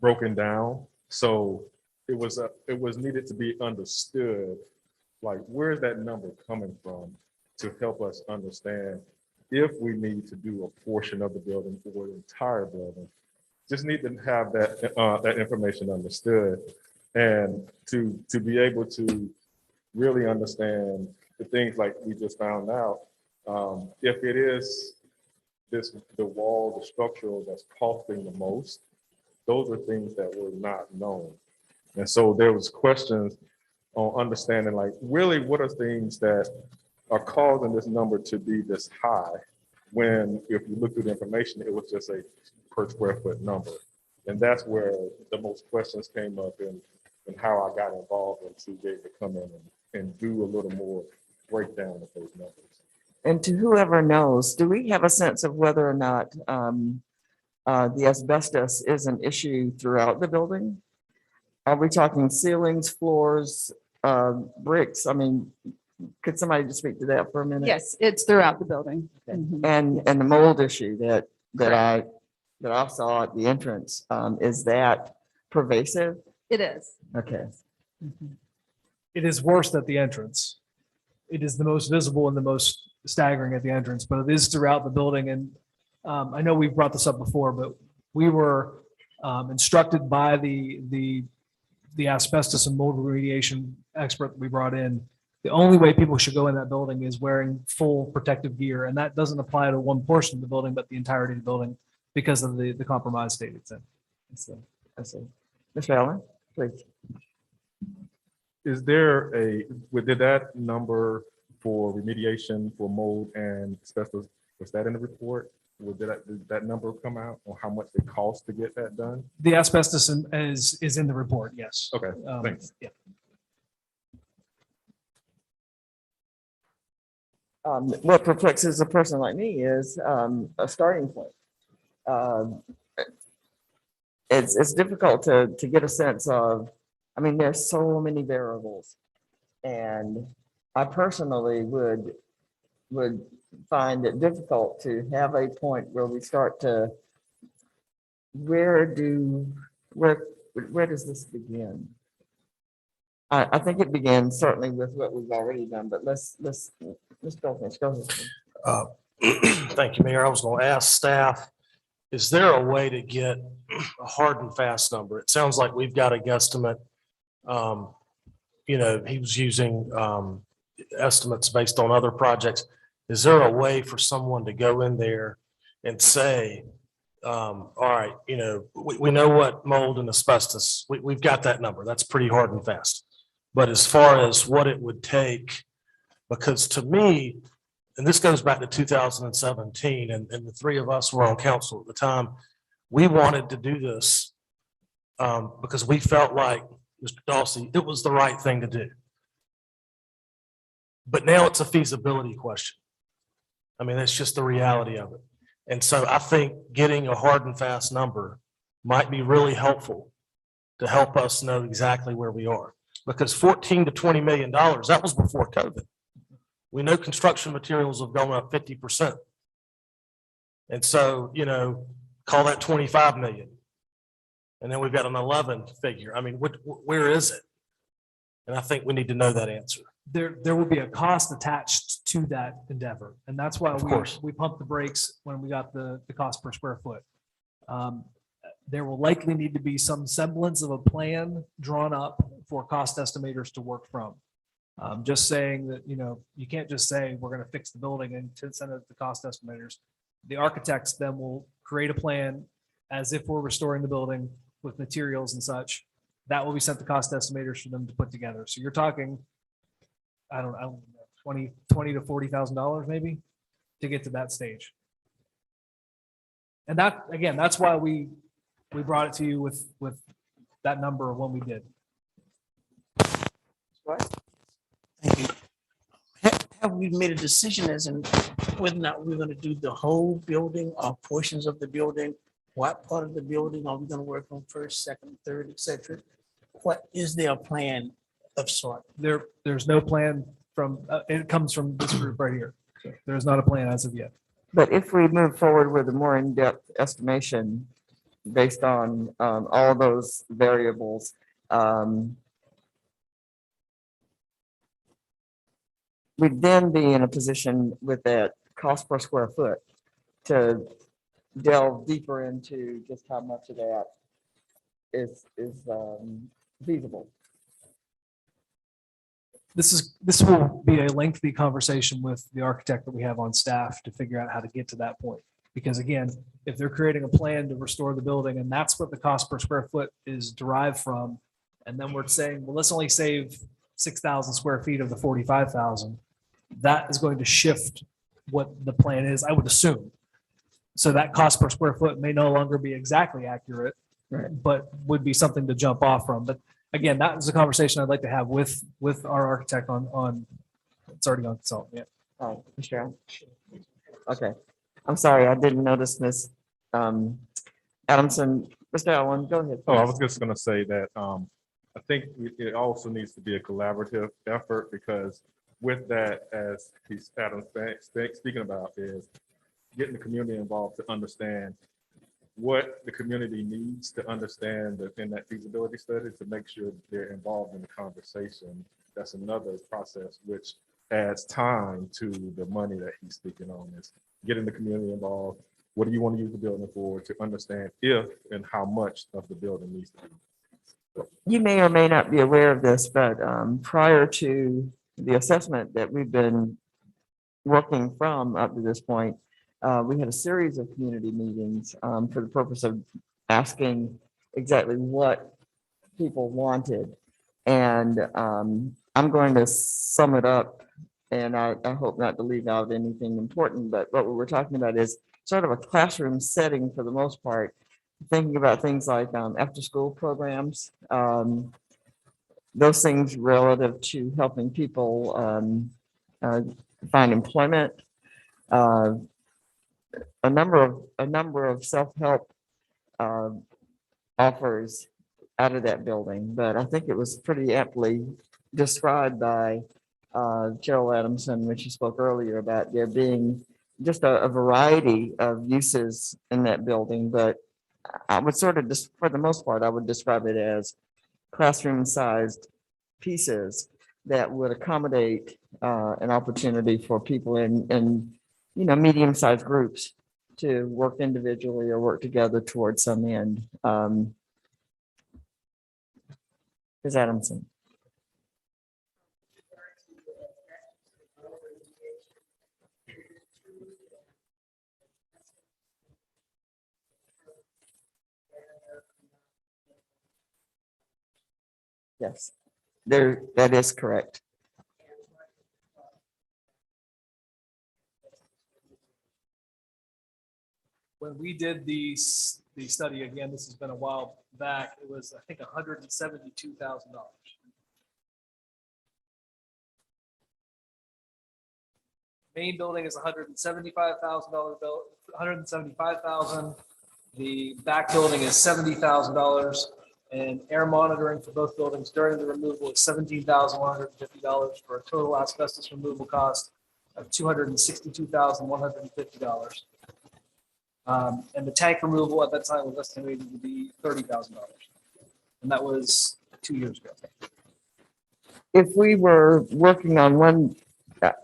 broken down. So it was needed to be understood, like, where's that number coming from to help us understand if we need to do a portion of the building or the entire building. Just need to have that information understood and to be able to really understand the things like we just found out. If it is the wall, the structural that's costing the most, those are things that were not known. And so there was questions on understanding, like, really what are things that are causing this number to be this high when, if you look through the information, it was just a per square foot number. And that's where the most questions came up and how I got involved and to be able to come in and do a little more breakdown of those numbers. And to whoever knows, do we have a sense of whether or not the asbestos is an issue throughout the building? Are we talking ceilings, floors, bricks, I mean, could somebody just speak to that for a minute? Yes, it's throughout the building. Okay. Mhm. And the mold issue that I saw at the entrance, is that pervasive? It is. Okay. It is worst at the entrance. It is the most visible and the most staggering at the entrance, but it is throughout the building. And I know we've brought this up before, but we were instructed by the asbestos and mold remediation expert that we brought in. The only way people should go in that building is wearing full protective gear. And that doesn't apply to one portion of the building, but the entirety of the building because of the compromised state it's in. So, I see. Mr. Allen, please. Is there did that number for remediation for mold and asbestos, was that in the report? Did that number come out on how much it costs to get that done? The asbestos is in the report, yes. Okay, thanks. Yeah. What perplexes a person like me is a starting point. It's difficult to get a sense of, I mean, there's so many variables. And I personally would find it difficult to have a point where we start to, where does this begin? I think it begins certainly with what we've already done, but let's go ahead. Thank you, Mayor. I was going to ask staff, is there a way to get a hard and fast number? It sounds like we've got a guesstimate. He was using estimates based on other projects. Is there a way for someone to go in there and say, all right, we know what mold and asbestos, we've got that number. That's pretty hard and fast. But as far as what it would take, because to me, and this goes back to 2017, and the three of us were on council at the time, we wanted to do this because we felt like, Mr. Dawsey, it was the right thing to do. But now it's a feasibility question. I mean, that's just the reality of it. And so I think getting a hard and fast number might be really helpful to help us know exactly where we are. Because $14 to $20 million, that was before COVID. We know construction materials have gone up 50%. And so, call that 25 million. And then we've got an 11 figure. I mean, where is it? And I think we need to know that answer. There will be a cost attached to that endeavor. And that's why Of course. we pumped the brakes when we got the cost per square foot. There will likely need to be some semblance of a plan drawn up for cost estimators to work from. Just saying that, you can't just say, we're going to fix the building and send it to the cost estimators. The architects then will create a plan as if we're restoring the building with materials and such. That will be sent to cost estimators for them to put together. So you're talking, I don't know, $20 to $40,000 maybe to get to that stage. And that, again, that's why we brought it to you with that number of when we did. Thank you. Have we made a decision as in whether or not we're going to do the whole building or portions of the building? What part of the building are we going to work on first, second, third, et cetera? What is their plan of sort? There's no plan from, it comes from this group right here. So there's not a plan as of yet. But if we move forward with a more in-depth estimation based on all those variables, we'd then be in a position with that cost per square foot to delve deeper into just how much of that is feasible. This will be a lengthy conversation with the architect that we have on staff to figure out how to get to that point. Because again, if they're creating a plan to restore the building and that's what the cost per square foot is derived from, and then we're saying, well, let's only save 6,000 square feet of the 45,000, that is going to shift what the plan is, I would assume. So that cost per square foot may no longer be exactly accurate, Right. but would be something to jump off from. But again, that is a conversation I'd like to have with our architect on it's already on consultant. Yeah. Oh, Michelle. Okay. I'm sorry, I didn't notice Ms. Adamson. Mr. Allen, go ahead. Oh, I was just gonna say that I think it also needs to be a collaborative effort, because with that, as he's Adam speaking about, is getting the community involved to understand what the community needs to understand that in that feasibility study, to make sure they're involved in the conversation. That's another process which adds time to the money that he's speaking on, is getting the community involved. What do you want to use the building for, to understand if and how much of the building needs to be. You may or may not be aware of this, but prior to the assessment that we've been working from up to this point, we had a series of community meetings for the purpose of asking exactly what people wanted. And I'm going to sum it up, and I hope not to leave out anything important, but what we were talking about is sort of a classroom setting for the most part, thinking about things like after-school programs, those things relative to helping people find employment, a number of self-help offers out of that building. But I think it was pretty aptly described by Cheryl Adamson when she spoke earlier about there being just a variety of uses in that building. But I would sort of, just for the most part, I would describe it as classroom-sized pieces that would accommodate an opportunity for people in medium-sized groups to work individually or work together towards some end. Ms. Adamson. Yes, that is correct. When we did the study, again, this has been a while back, it was, I think, $172,000. Main building is $175,000 bill, $175,000. The back building is $70,000, and air monitoring for both buildings during the removal is $17,150 for a total asbestos removal cost of $262,150. And the tank removal at that time was estimated to be $30,000, and that was 2 years ago. If we were working on one,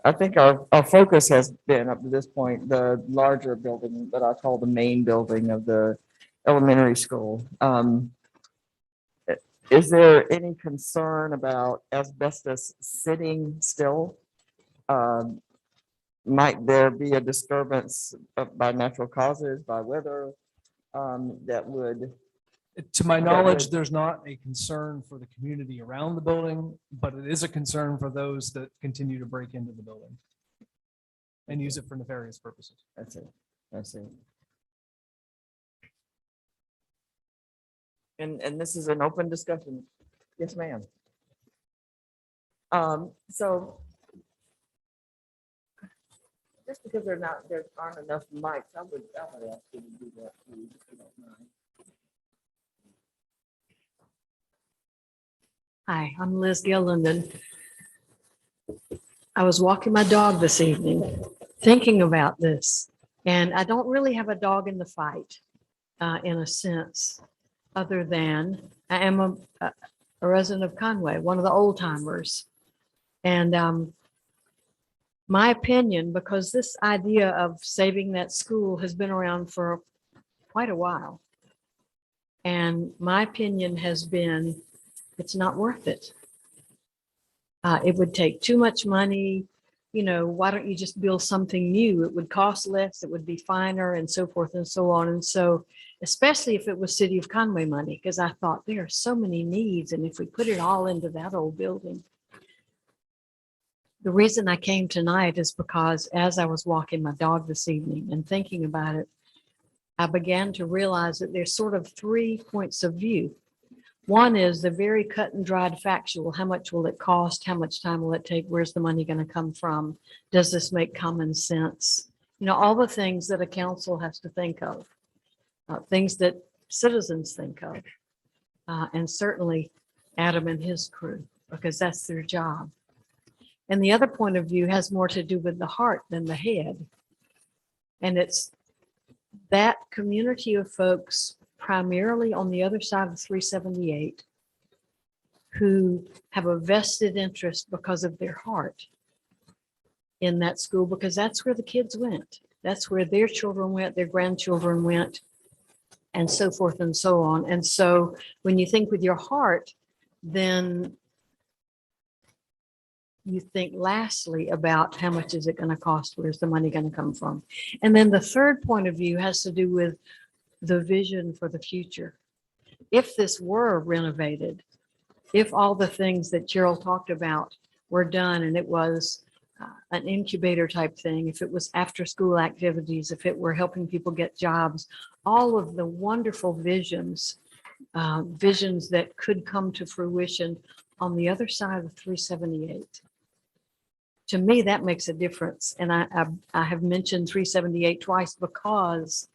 I think our focus has been up to this point, the larger building that I call the main building of the elementary school. Is there any concern about asbestos sitting still? Might there be a disturbance by natural causes, by weather, that would? To my knowledge, there's not a concern for the community around the building, but it is a concern for those that continue to break into the building and use it for nefarious purposes. That's it. That's it. And this is an open discussion. Yes, ma'am. So just because there aren't enough mics, I would ask you to do that, please, if you don't mind. Hi, I'm Liz Gilland, and I was walking my dog this evening thinking about this, and I don't really have a dog in the fight in a sense, other than I am a resident of Conway, one of the old timers. And my opinion, because this idea of saving that school has been around for quite a while, and my opinion has been it's not worth it. It would take too much money. Why don't you just build something new? It would cost less, it would be finer, and so forth and so on. And so, especially if it was City of Conway money, because I thought there are so many needs, and if we put it all into that old building. The reason I came tonight is because as I was walking my dog this evening and thinking about it, I began to realize that there's sort of 3 points of view. One is the very cut and dried factual. How much will it cost? How much time will it take? Where's the money going to come from? Does this make common sense? All the things that a council has to think of, things that citizens think of. And certainly Adam and his crew, because that's their job. And the other point of view has more to do with the heart than the head. And it's that community of folks primarily on the other side of 378 who have a vested interest because of their heart in that school, because that's where the kids went. That's where their children went, their grandchildren went, and so forth and so on. And so when you think with your heart, then you think lastly about how much is it going to cost? Where's the money going to come from? And then the third point of view has to do with the vision for the future. If this were renovated, if all the things that Gerald talked about were done and it was an incubator type thing, if it was after school activities, if it were helping people get jobs, all of the wonderful visions that could come to fruition on the other side of 378. To me, that makes a difference. And I have mentioned 378 twice because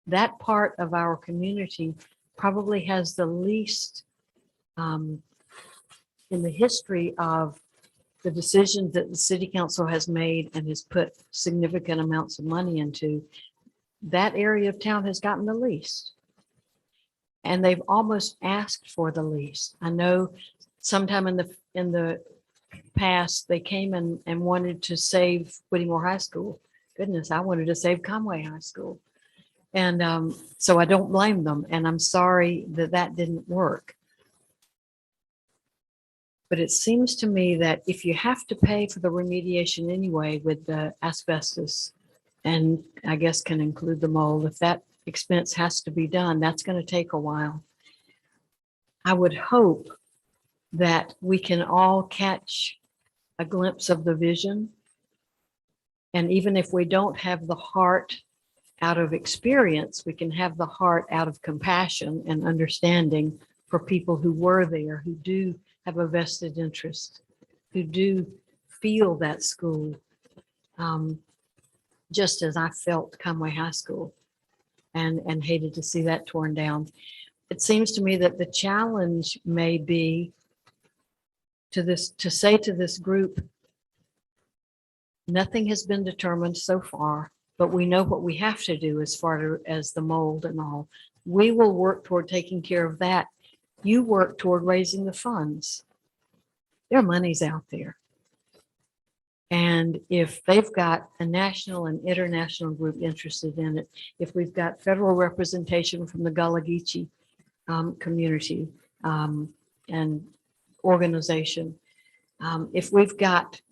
that part of our community probably has the least in the history of the decisions that the city council has made and has put significant amounts of money into. That area of town has gotten the least. And they've almost asked for the least. I know sometime in the past, they came and wanted to save Whittemore High School. Goodness, I wanted to save Conway High School. And so I don't blame them. And I'm sorry that that didn't work. But it seems to me that if you have to pay for the remediation anyway with the asbestos, and I guess can include the mold, if that expense has to be done, that's going to take a while. I would hope that we can all catch a glimpse of the vision. And even if we don't have the heart out of experience, we can have the heart out of compassion and understanding for people who were there, who do have a vested interest, who do feel that school, just as I felt Conway High School and hated to see that torn down. It seems to me that the challenge may be to say to this group, nothing has been determined so far, but we know what we have to do as far as the mold and all. We will work toward taking care of that. You work toward raising the funds. Their money's out there. And if they've got a national and international group interested in it, if we've got federal representation from the Gulagici community and organization, if we've got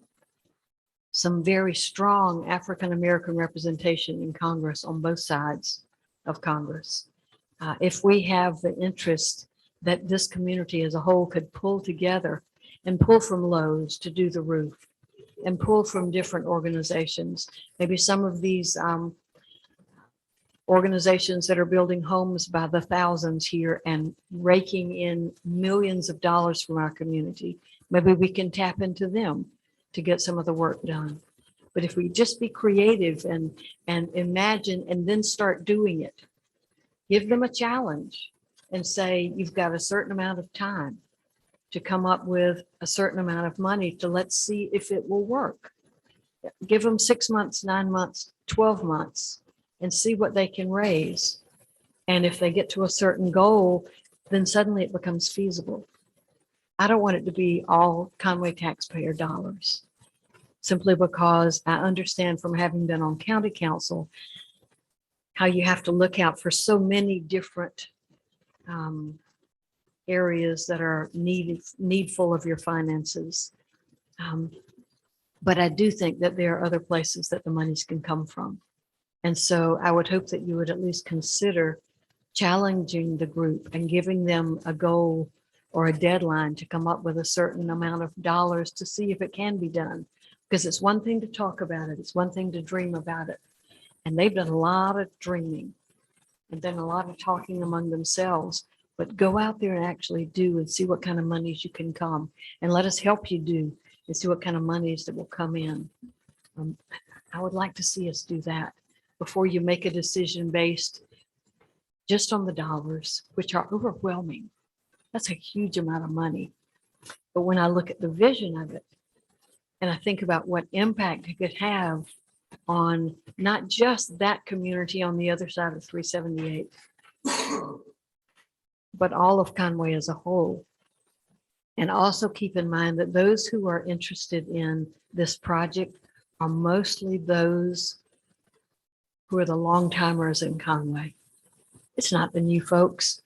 some very strong African-American representation in Congress on both sides of Congress, if we have the interest that this community as a whole could pull together and pull from Lowe's to do the roof and pull from different organizations, maybe some of these organizations that are building homes by the thousands here and raking in millions of dollars from our community, maybe we can tap into them to get some of the work done. But if we just be creative and imagine and then start doing it, give them a challenge and say, you've got a certain amount of time to come up with a certain amount of money to let's see if it will work. Give them 6 months, 9 months, 12 months and see what they can raise. And if they get to a certain goal, then suddenly it becomes feasible. I don't want it to be all Conway taxpayer dollars, simply because I understand from having been on county council how you have to look out for so many different areas that are needful of your finances. But I do think that there are other places that the monies can come from. And so I would hope that you would at least consider challenging the group and giving them a goal or a deadline to come up with a certain amount of dollars to see if it can be done. Because it's one thing to talk about it. It's one thing to dream about it. And they've done a lot of dreaming and done a lot of talking among themselves. But go out there and actually do and see what kind of monies you can come. And let us help you do and see what kind of monies that will come in. I would like to see us do that before you make a decision based just on the dollars, which are overwhelming. That's a huge amount of money. But when I look at the vision of it, and I think about what impact it could have on not just that community on the other side of 378, but all of Conway as a whole. And also keep in mind that those who are interested in this project are mostly those who are the long timers in Conway. It's not the new folks.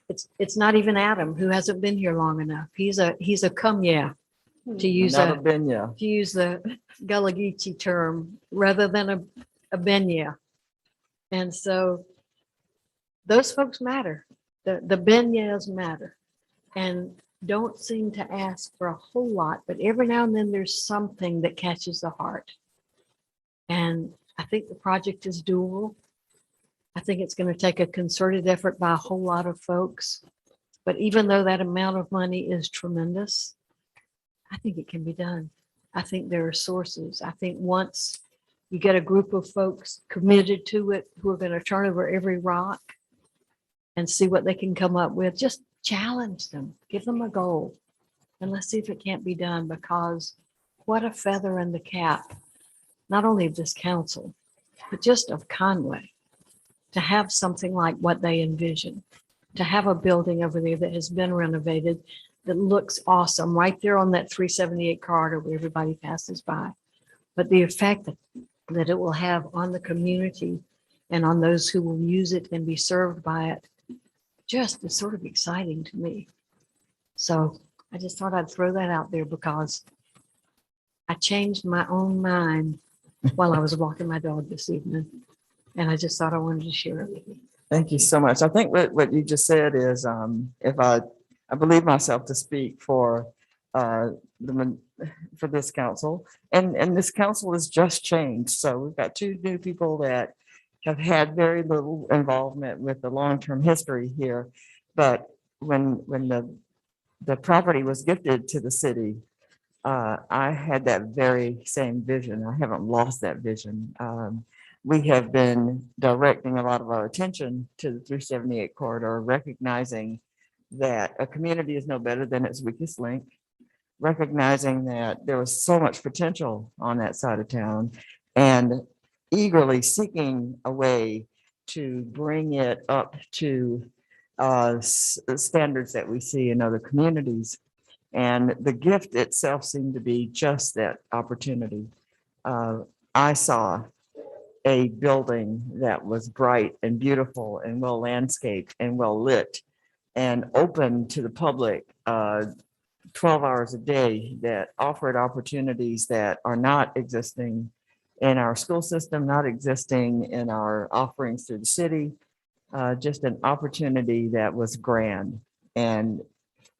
It's not even Adam, who hasn't been here long enough. He's a come yeah, to use Another a Benya. to use the Gulagici term rather than a benya. And so those folks matter. The benyas matter and don't seem to ask for a whole lot, but every now and then there's something that catches the heart. And I think the project is doable. I think it's going to take a concerted effort by a whole lot of folks. But even though that amount of money is tremendous, I think it can be done. I think there are sources. I think once you get a group of folks committed to it who are going to turn over every rock and see what they can come up with, just challenge them, give them a goal, and let's see if it can't be done, because what a feather in the cap, not only of this council, but just of Conway, to have something like what they envision, to have a building over there that has been renovated, that looks awesome right there on that 378 corridor where everybody passes by. But the effect that it will have on the community and on those who will use it and be served by it just is sort of exciting to me. So I just thought I'd throw that out there because I changed my own mind while I was walking my dog this evening. And I just thought I wanted to share it with you. Thank you so much. I think what you just said is, if I believe myself to speak for for this council, and this council has just changed. So we've got two new people that have had very little involvement with the long-term history here. But when the property was gifted to the city, I had that very same vision. I haven't lost that vision. We have been directing a lot of our attention to the 378 corridor, recognizing that a community is no better than its weakest link, recognizing that there was so much potential on that side of town, and eagerly seeking a way to bring it up to standards that we see in other communities. And the gift itself seemed to be just that opportunity. I saw a building that was bright and beautiful and well landscaped and well lit and open to the public 12 hours a day, that offered opportunities that are not existing in our school system, not existing in our offerings through the city. Just an opportunity that was grand. And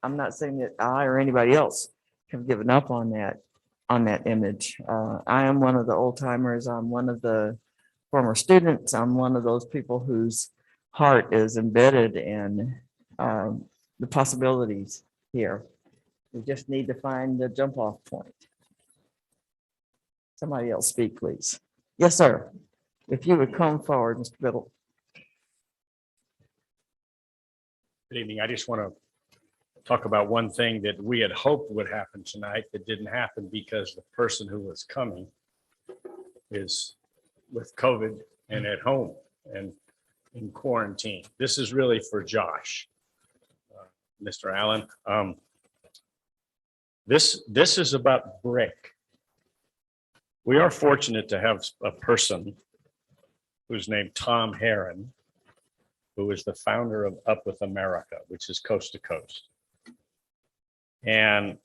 I'm not saying that I or anybody else have given up on that image. I am one of the old timers. I'm one of the former students. I'm one of those people whose heart is embedded in the possibilities here. We just need to find the jump off point. Somebody else speak, please. Yes, sir. If you would come forward, Mr. Biddle. Good evening. I just want to talk about one thing that we had hoped would happen tonight that didn't happen because the person who was coming is with COVID and at home and in quarantine. This is really for Josh, Mr. Allen. This is about brick. We are fortunate to have a person who's named Tom Herron, who is the founder of Up With America, which is coast to coast. And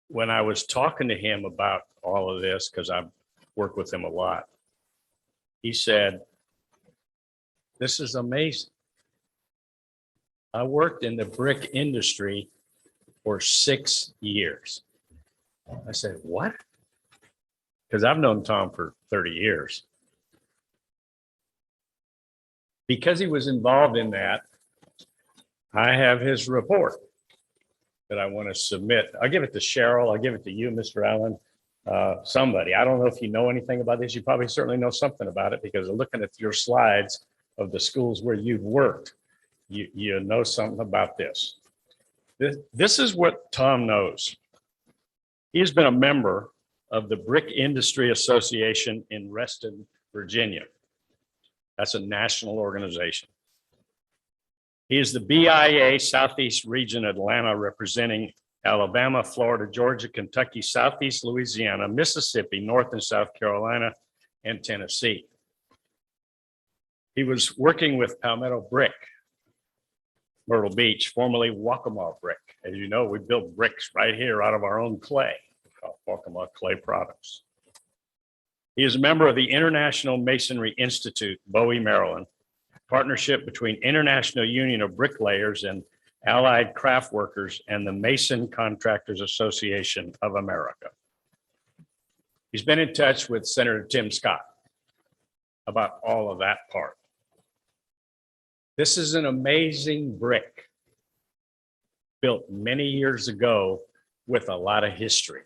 when I was talking to him about all of this, because I've worked with him a lot, he said, "This is amazing. I worked in the brick industry for 6 years." I said, "What?" Because I've known Tom for 30 years. Because he was involved in that, I have his report that I want to submit. I'll give it to Cheryl. I'll give it to you, Mr. Allen, somebody. I don't know if you know anything about this. You probably certainly know something about it because looking at your slides of the schools where you've worked, you know something about this. This is what Tom knows. He's been a member of the Brick Industry Association in Reston, Virginia. That's a national organization. He is the BIA Southeast Region Atlanta, representing Alabama, Florida, Georgia, Kentucky, Southeast Louisiana, Mississippi, North and South Carolina, and Tennessee. He was working with Palmetto Brick, Myrtle Beach, formerly Waccamaw Brick. As you know, we build bricks right here out of our own clay, called Waccamaw Clay Products. He is a member of the International Masonry Institute, Bowie, Maryland, partnership between International Union of Bricklayers and Allied Craft Workers and the Mason Contractors Association of America. He's been in touch with Senator Tim Scott about all of that part. This is an amazing brick built many years ago with a lot of history.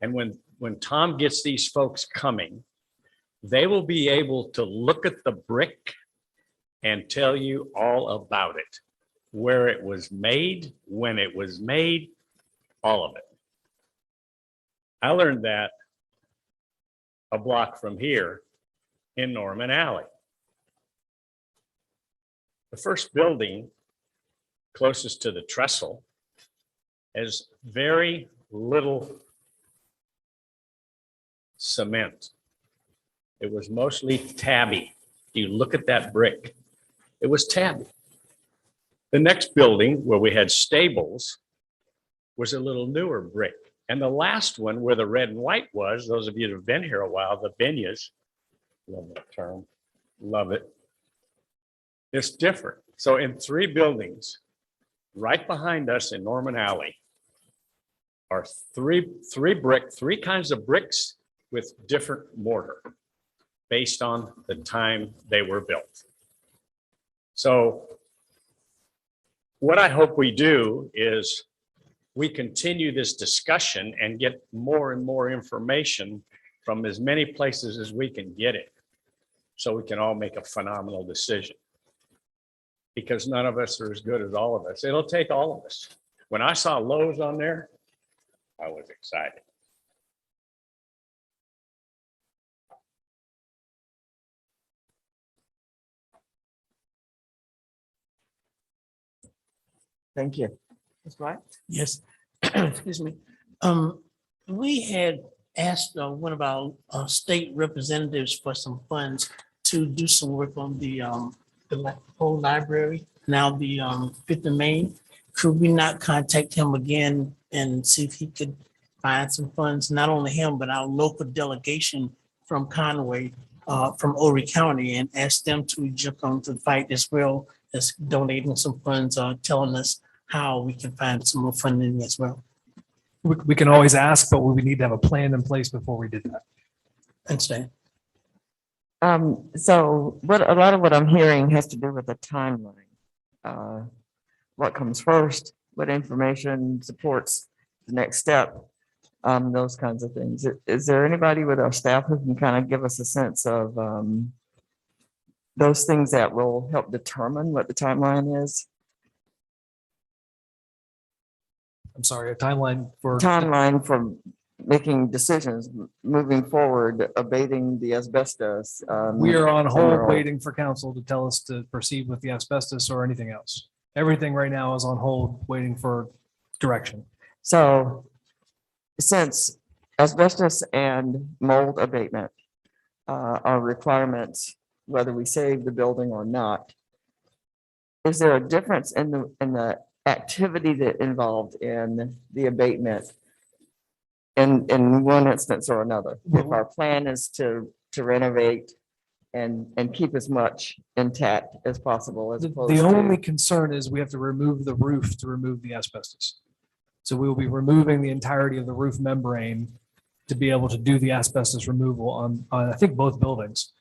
And when Tom gets these folks coming, they will be able to look at the brick and tell you all about it, where it was made, when it was made, all of it. I learned that a block from here in Norman Alley. The first building closest to the trestle has very little cement. It was mostly tabby. You look at that brick, it was tabby. The next building where we had stables was a little newer brick. And the last one where the red and white was, those of you that have been here a while, the binyas, love that term, love it. It's different. So in 3 buildings, right behind us in Norman Alley, are three kinds of bricks with different mortar based on the time they were built. So what I hope we do is we continue this discussion and get more and more information from as many places as we can get it, so we can all make a phenomenal decision. Because none of us are as good as all of us. It'll take all of us. When I saw Lowe's on there, I was excited. Thank you. That's right. Yes, excuse me. We had asked one of our state representatives for some funds to do some work on the whole library, now the Fifth and Main. Could we not contact him again and see if he could find some funds, not only him, but our local delegation from Conway, from Horry County, and ask them to jump on the fight as well as donating some funds, telling us how we can find some more funding as well. We can always ask, but we would need to have a plan in place before we did that. Understand? So a lot of what I'm hearing has to do with the timeline. What comes first, what information supports the next step, those kinds of things. Is there anybody with our staff who can kind of give us a sense of those things that will help determine what the timeline is? I'm sorry, a timeline for. Timeline for making decisions, moving forward, abating the asbestos. We are on hold waiting for council to tell us to proceed with the asbestos or anything else. Everything right now is on hold, waiting for direction. So since asbestos and mold abatement are requirements, whether we save the building or not, is there a difference in the activity that involved in the abatement in one instance or another? If our plan is to renovate and keep as much intact as possible, as opposed The to. only concern is we have to remove the roof to remove the asbestos. So we will be removing the entirety of the roof membrane to be able to do the asbestos removal on I think both buildings,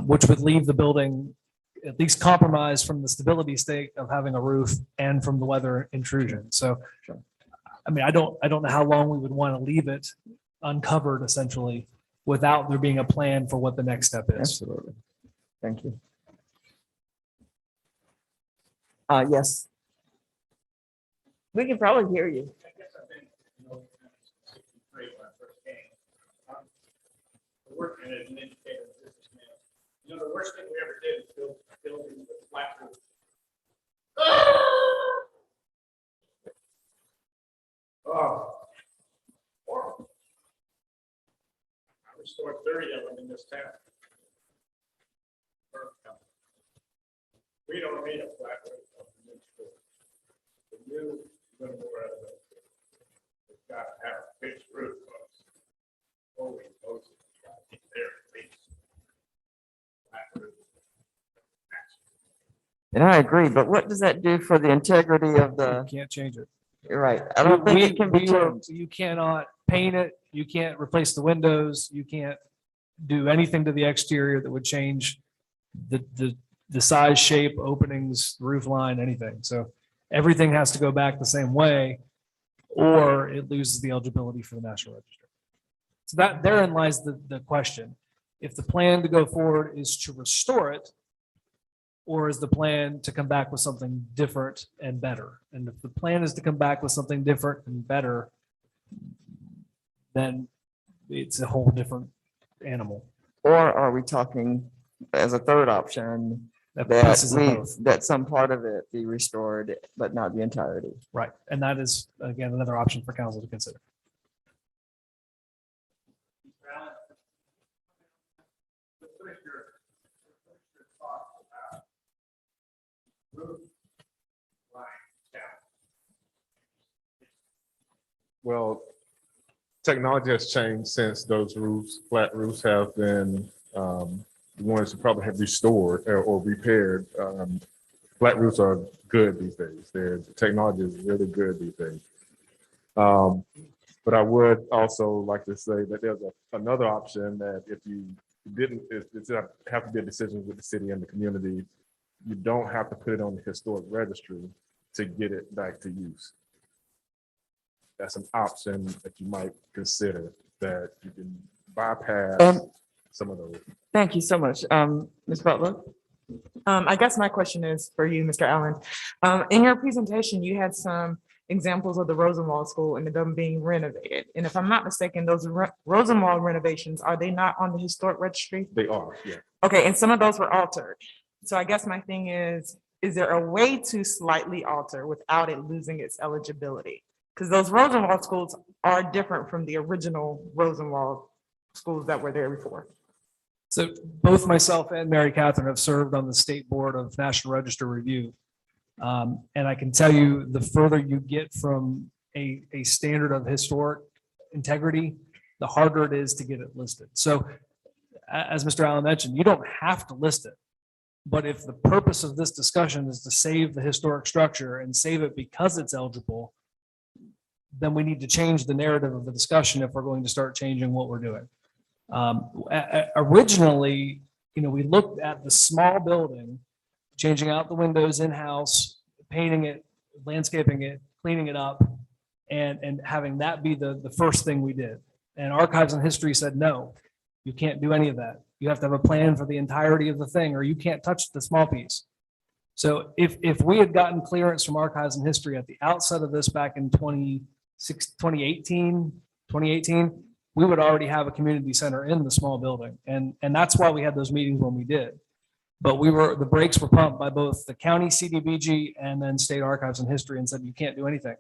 which would leave the building at least compromised from the stability state of having a roof and from the weather intrusion. So, I mean, I don't know how long we would want to leave it uncovered essentially without there being a plan for what the next step is. Absolutely. Thank you. Yes. We can probably hear you. I guess I've been, 63 when I first came. Working as an educator and businessman. The worst thing we ever did is build buildings with flat roofs. Oh. Horrible. I restored 30 of them in this town. We don't need a flat roof on the new school. The new, little more out of it. It's got to have a fixed roof. Holy Moses, it's got to be there at least. Flat roof. And I agree, but what does that do for the integrity of You the, can't change it. you're right. I don't think it can be changed. You cannot paint it, you can't replace the windows, you can't do anything to the exterior that would change the size, shape, openings, roof line, anything. So everything has to go back the same way, or it loses the eligibility for the National Register. So that therein lies the question. If the plan to go forward is to restore it, or is the plan to come back with something different and better? And if the plan is to come back with something different and better, then it's a whole different animal. Or are we talking as a third option That that pieces of both. that some part of it be restored, but not the entirety? Right. And that is, again, another option for council to consider. Well, technology has changed since those roofs, flat roofs have been the ones that probably have restored or repaired. Flat roofs are good these days. The technology is really good these days. But I would also like to say that there's another option that if you didn't, it's have to be a decision with the city and the community. You don't have to put it on the historic registry to get it back to use. That's an option that you might consider, that you can bypass some of those. Thank you so much. Ms. Butler? I guess my question is for you, Mr. Allen. In your presentation, you had some examples of the Rosenwald School and them being renovated. And if I'm not mistaken, those Rosenwald renovations, are they not on the historic registry? They are, yeah. Okay, and some of those were altered. So I guess my thing is there a way to slightly alter without it losing its eligibility? Because those Rosenwald schools are different from the original Rosenwald schools that were there before. So both myself and Mary Catherine have served on the State Board of National Register Review. And I can tell you, the further you get from a standard of historic integrity, the harder it is to get it listed. So as Mr. Allen mentioned, you don't have to list it. But if the purpose of this discussion is to save the historic structure and save it because it's eligible, then we need to change the narrative of the discussion if we're going to start changing what we're doing. Originally, we looked at the small building, changing out the windows in-house, painting it, landscaping it, cleaning it up, and having that be the first thing we did. And Archives and History said, no, you can't do any of that. You have to have a plan for the entirety of the thing, or you can't touch the small piece. So if we had gotten clearance from Archives and History at the outset of this back in 2018, we would already have a community center in the small building. And that's why we had those meetings when we did. But the brakes were pumped by both the county CDBG and then State Archives and History and said, you can't do anything.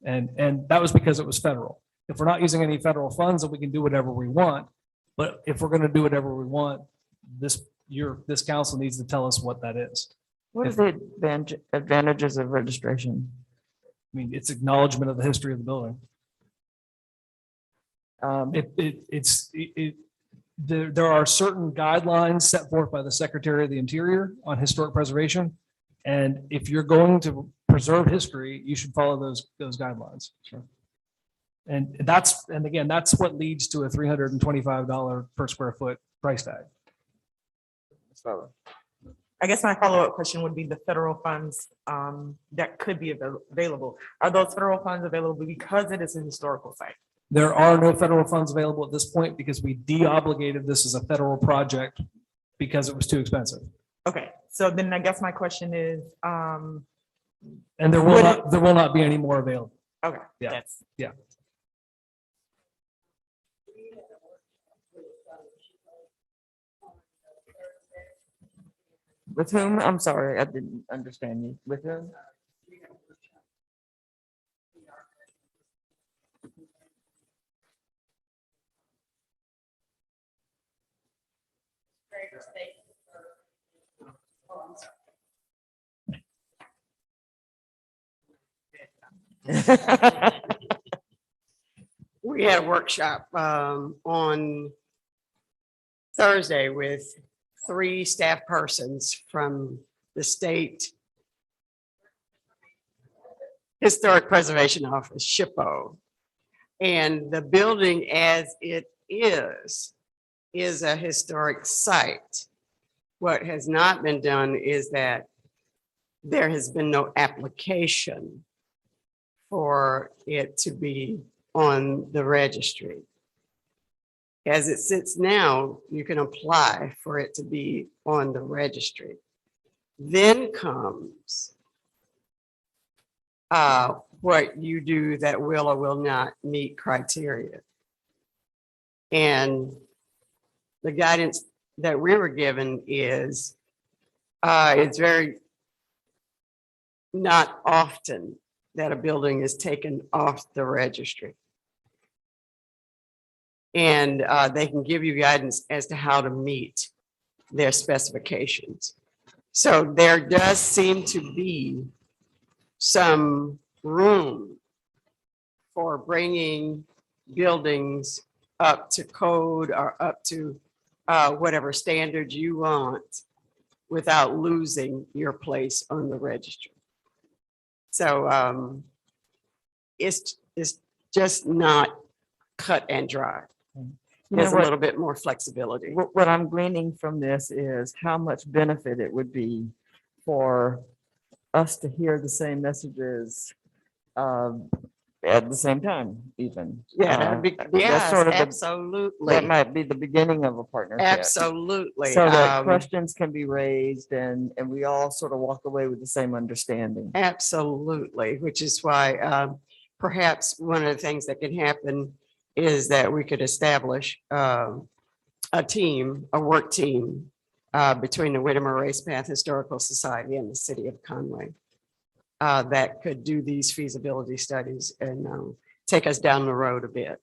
And that was because it was federal. If we're not using any federal funds, then we can do whatever we want. But if we're going to do whatever we want, this council needs to tell us what that is. What are the advantages of registration? I mean, it's acknowledgement of the history of the building. There are certain guidelines set forth by the Secretary of the Interior on historic preservation. And if you're going to preserve history, you should follow those guidelines. Sure. And again, that's what leads to a $325 per square foot price tag. I guess my follow-up question would be the federal funds that could be available. Are those federal funds available because it is a historical site? There are no federal funds available at this point because we de-obligated this as a federal project because it was too expensive. Okay, So then I guess my question is, And there will not be any more available. okay, Yeah. that's. Yeah. With whom? I'm sorry, I didn't understand you. With whom? We had a workshop on Thursday with 3 staff persons from the state Historic Preservation Office, SHPO. And the building as it is a historic site. What has not been done is that there has been no application for it to be on the registry. As it sits now, you can apply for it to be on the registry. Then comes what you do that will or will not meet criteria. And the guidance that we were given is it's very not often that a building is taken off the registry. And they can give you guidance as to how to meet their specifications. So there does seem to be some room for bringing buildings up to code or up to whatever standard you want without losing your place on the registry. So it's just not cut and dry. There's a little bit more flexibility. What I'm gleaning from this is how much benefit it would be for us to hear the same messages at the same time, even. Yeah, that'd be, That's yes, sort of absolutely. that might be the beginning of a partnership. Absolutely. So that questions can be raised and we all sort of walk away with the same understanding. Absolutely, which is why perhaps one of the things that can happen is that we could establish a team, a work team between the Whittemore Race Path Historical Society and the city of Conway that could do these feasibility studies and take us down the road a bit.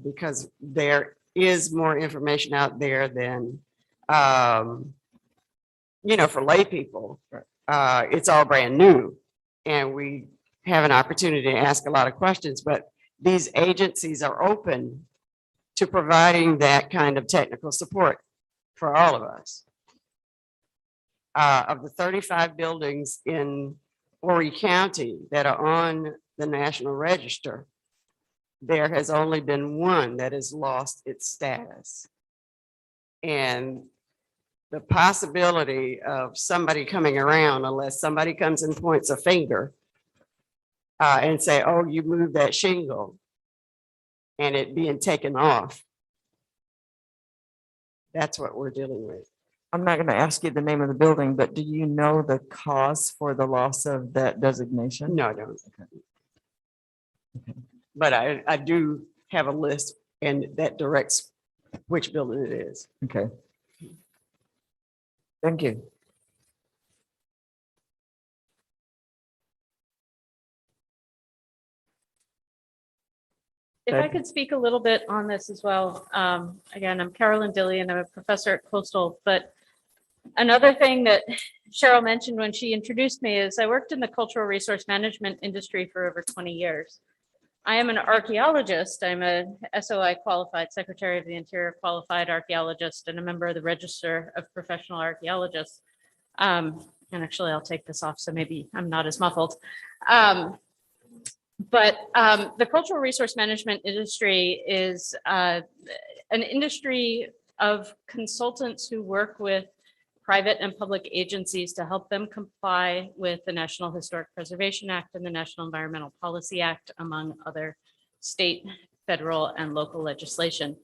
Because there is more information out there than, for lay people. It's all brand new and we have an opportunity to ask a lot of questions, but these agencies are open to providing that kind of technical support for all of us. Of the 35 buildings in Horry County that are on the National Register, there has only been one that has lost its status. And the possibility of somebody coming around, unless somebody comes and points a finger and say, oh, you moved that shingle, and it being taken off. That's what we're dealing with. I'm not going to ask you the name of the building, but do you know the cause for the loss of that designation? No, I don't. But I do have a list and that directs which building it is. Okay. Thank you. If I could speak a little bit on this as well. Again, I'm Carolyn Dillian. I'm a professor at Coastal, but another thing that Cheryl mentioned when she introduced me is I worked in the cultural resource management industry for over 20 years. I am an archaeologist. I'm a SOI qualified, Secretary of the Interior qualified archaeologist, and a member of the Register of Professional Archaeologists. And actually, I'll take this off, so maybe I'm not as muffled. But the cultural resource management industry is an industry of consultants who work with private and public agencies to help them comply with the National Historic Preservation Act and the National Environmental Policy Act, among other state, federal, and local legislation.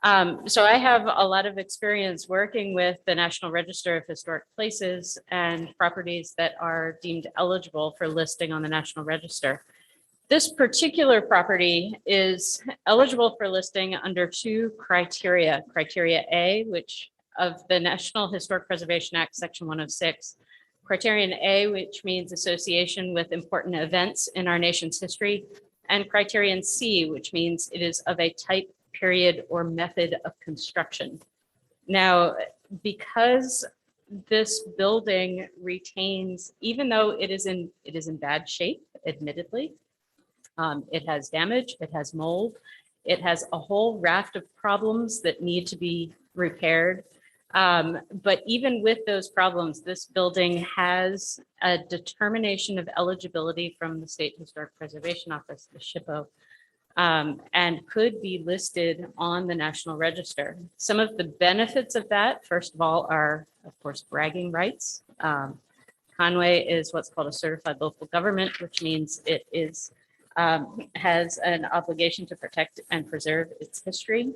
So I have a lot of experience working with the National Register of Historic Places and properties that are deemed eligible for listing on the National Register. This particular property is eligible for listing under two criteria. Criteria A, which of the National Historic Preservation Act, Section 106. Criterion A, which means association with important events in our nation's history. And criterion C, which means it is of a type, period, or method of construction. Now, because this building retains, even though it is in bad shape, admittedly, it has damage, it has mold, it has a whole raft of problems that need to be repaired. But even with those problems, this building has a determination of eligibility from the State Historic Preservation Office, the SHPO, and could be listed on the National Register. Some of the benefits of that, first of all, are, of course, bragging rights. Conway is what's called a certified local government, which means it is has an obligation to protect and preserve its history.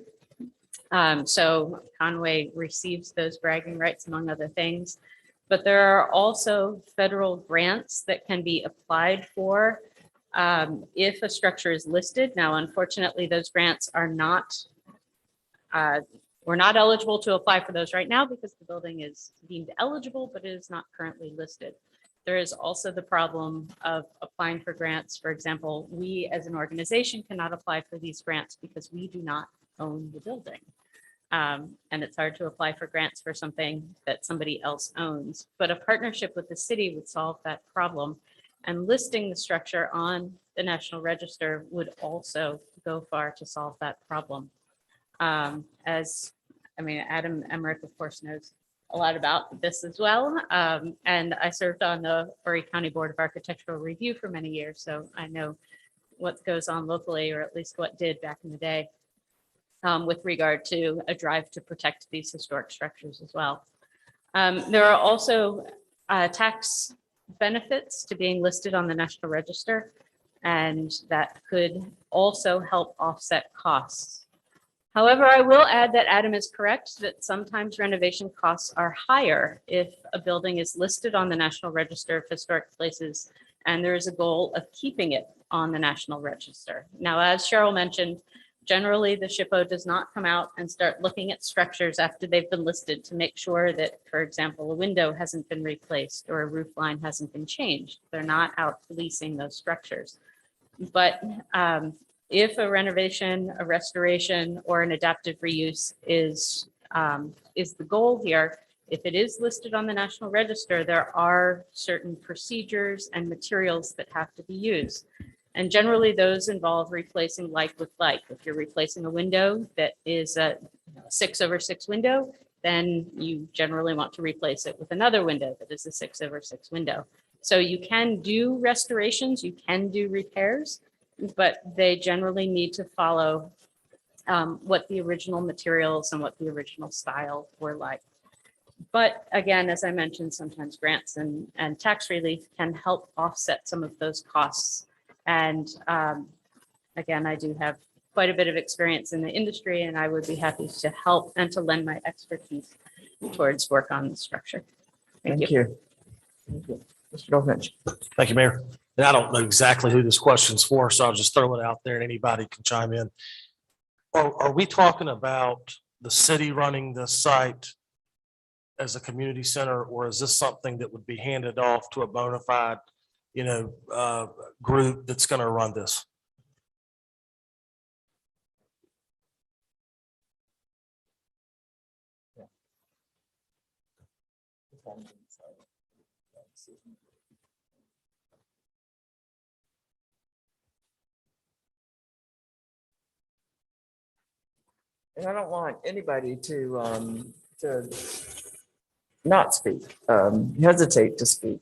So Conway receives those bragging rights, among other things. But there are also federal grants that can be applied for if a structure is listed. Now, unfortunately, those grants are not, we're not eligible to apply for those right now because the building is deemed eligible, but it is not currently listed. There is also the problem of applying for grants. For example, we as an organization cannot apply for these grants because we do not own the building. And it's hard to apply for grants for something that somebody else owns. But a partnership with the city would solve that problem. And listing the structure on the National Register would also go far to solve that problem. Adam Emmerich, of course, knows a lot about this as well. And I served on the Horry County Board of Architectural Review for many years, so I know what goes on locally, or at least what did back in the day, with regard to a drive to protect these historic structures as well. There are also tax benefits to being listed on the National Register, and that could also help offset costs. However, I will add that Adam is correct that sometimes renovation costs are higher if a building is listed on the National Register of Historic Places and there is a goal of keeping it on the National Register. Now, as Cheryl mentioned, generally the SHPO does not come out and start looking at structures after they've been listed to make sure that, for example, a window hasn't been replaced or a roof line hasn't been changed. They're not out policing those structures. But if a renovation, a restoration, or an adaptive reuse is the goal here, if it is listed on the National Register, there are certain procedures and materials that have to be used. And generally those involve replacing like with like. If you're replacing a window that is a 6/6 window, then you generally want to replace it with another window that is a 6/6 window. So you can do restorations, you can do repairs, but they generally need to follow what the original materials and what the original style were like. But again, as I mentioned, sometimes grants and tax relief can help offset some of those costs. And again, I do have quite a bit of experience in the industry, and I would be happy to help and to lend my expertise towards work on the structure. Thank you. Thank you. Mr. Goldfinch. Thank you, Mayor. And I don't know exactly who this question's for, so I'll just throw it out there and anybody can chime in. Are we talking about the city running this site as a community center, or is this something that would be handed off to a bona fide, group that's going to run this? And I don't want anybody to not speak, hesitate to speak.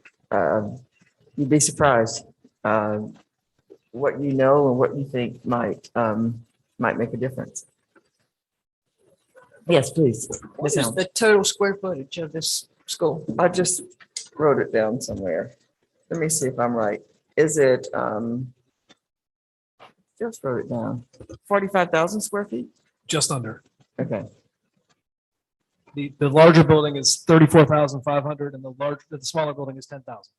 You'd be surprised what you know and what you think might make a difference. Yes, please. What is the total square footage of this school? I just wrote it down somewhere. Let me see if I'm right. Is it, just wrote it down, 45,000 square feet? Just under. Okay, The larger building is 34,500 and the smaller building is 10,000.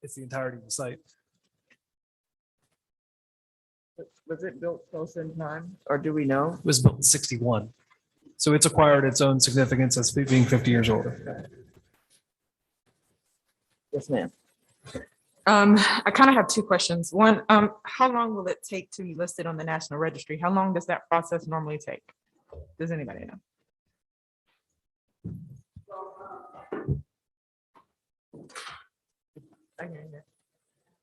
It's the entirety of the site. Was it built close in time, or do we know? It was built in 61. So it's acquired its own significance as being 50 years older. yes, ma'am. I kind of have two questions. One, how long will it take to be listed on the National Registry? How long does that process normally take? Does anybody know?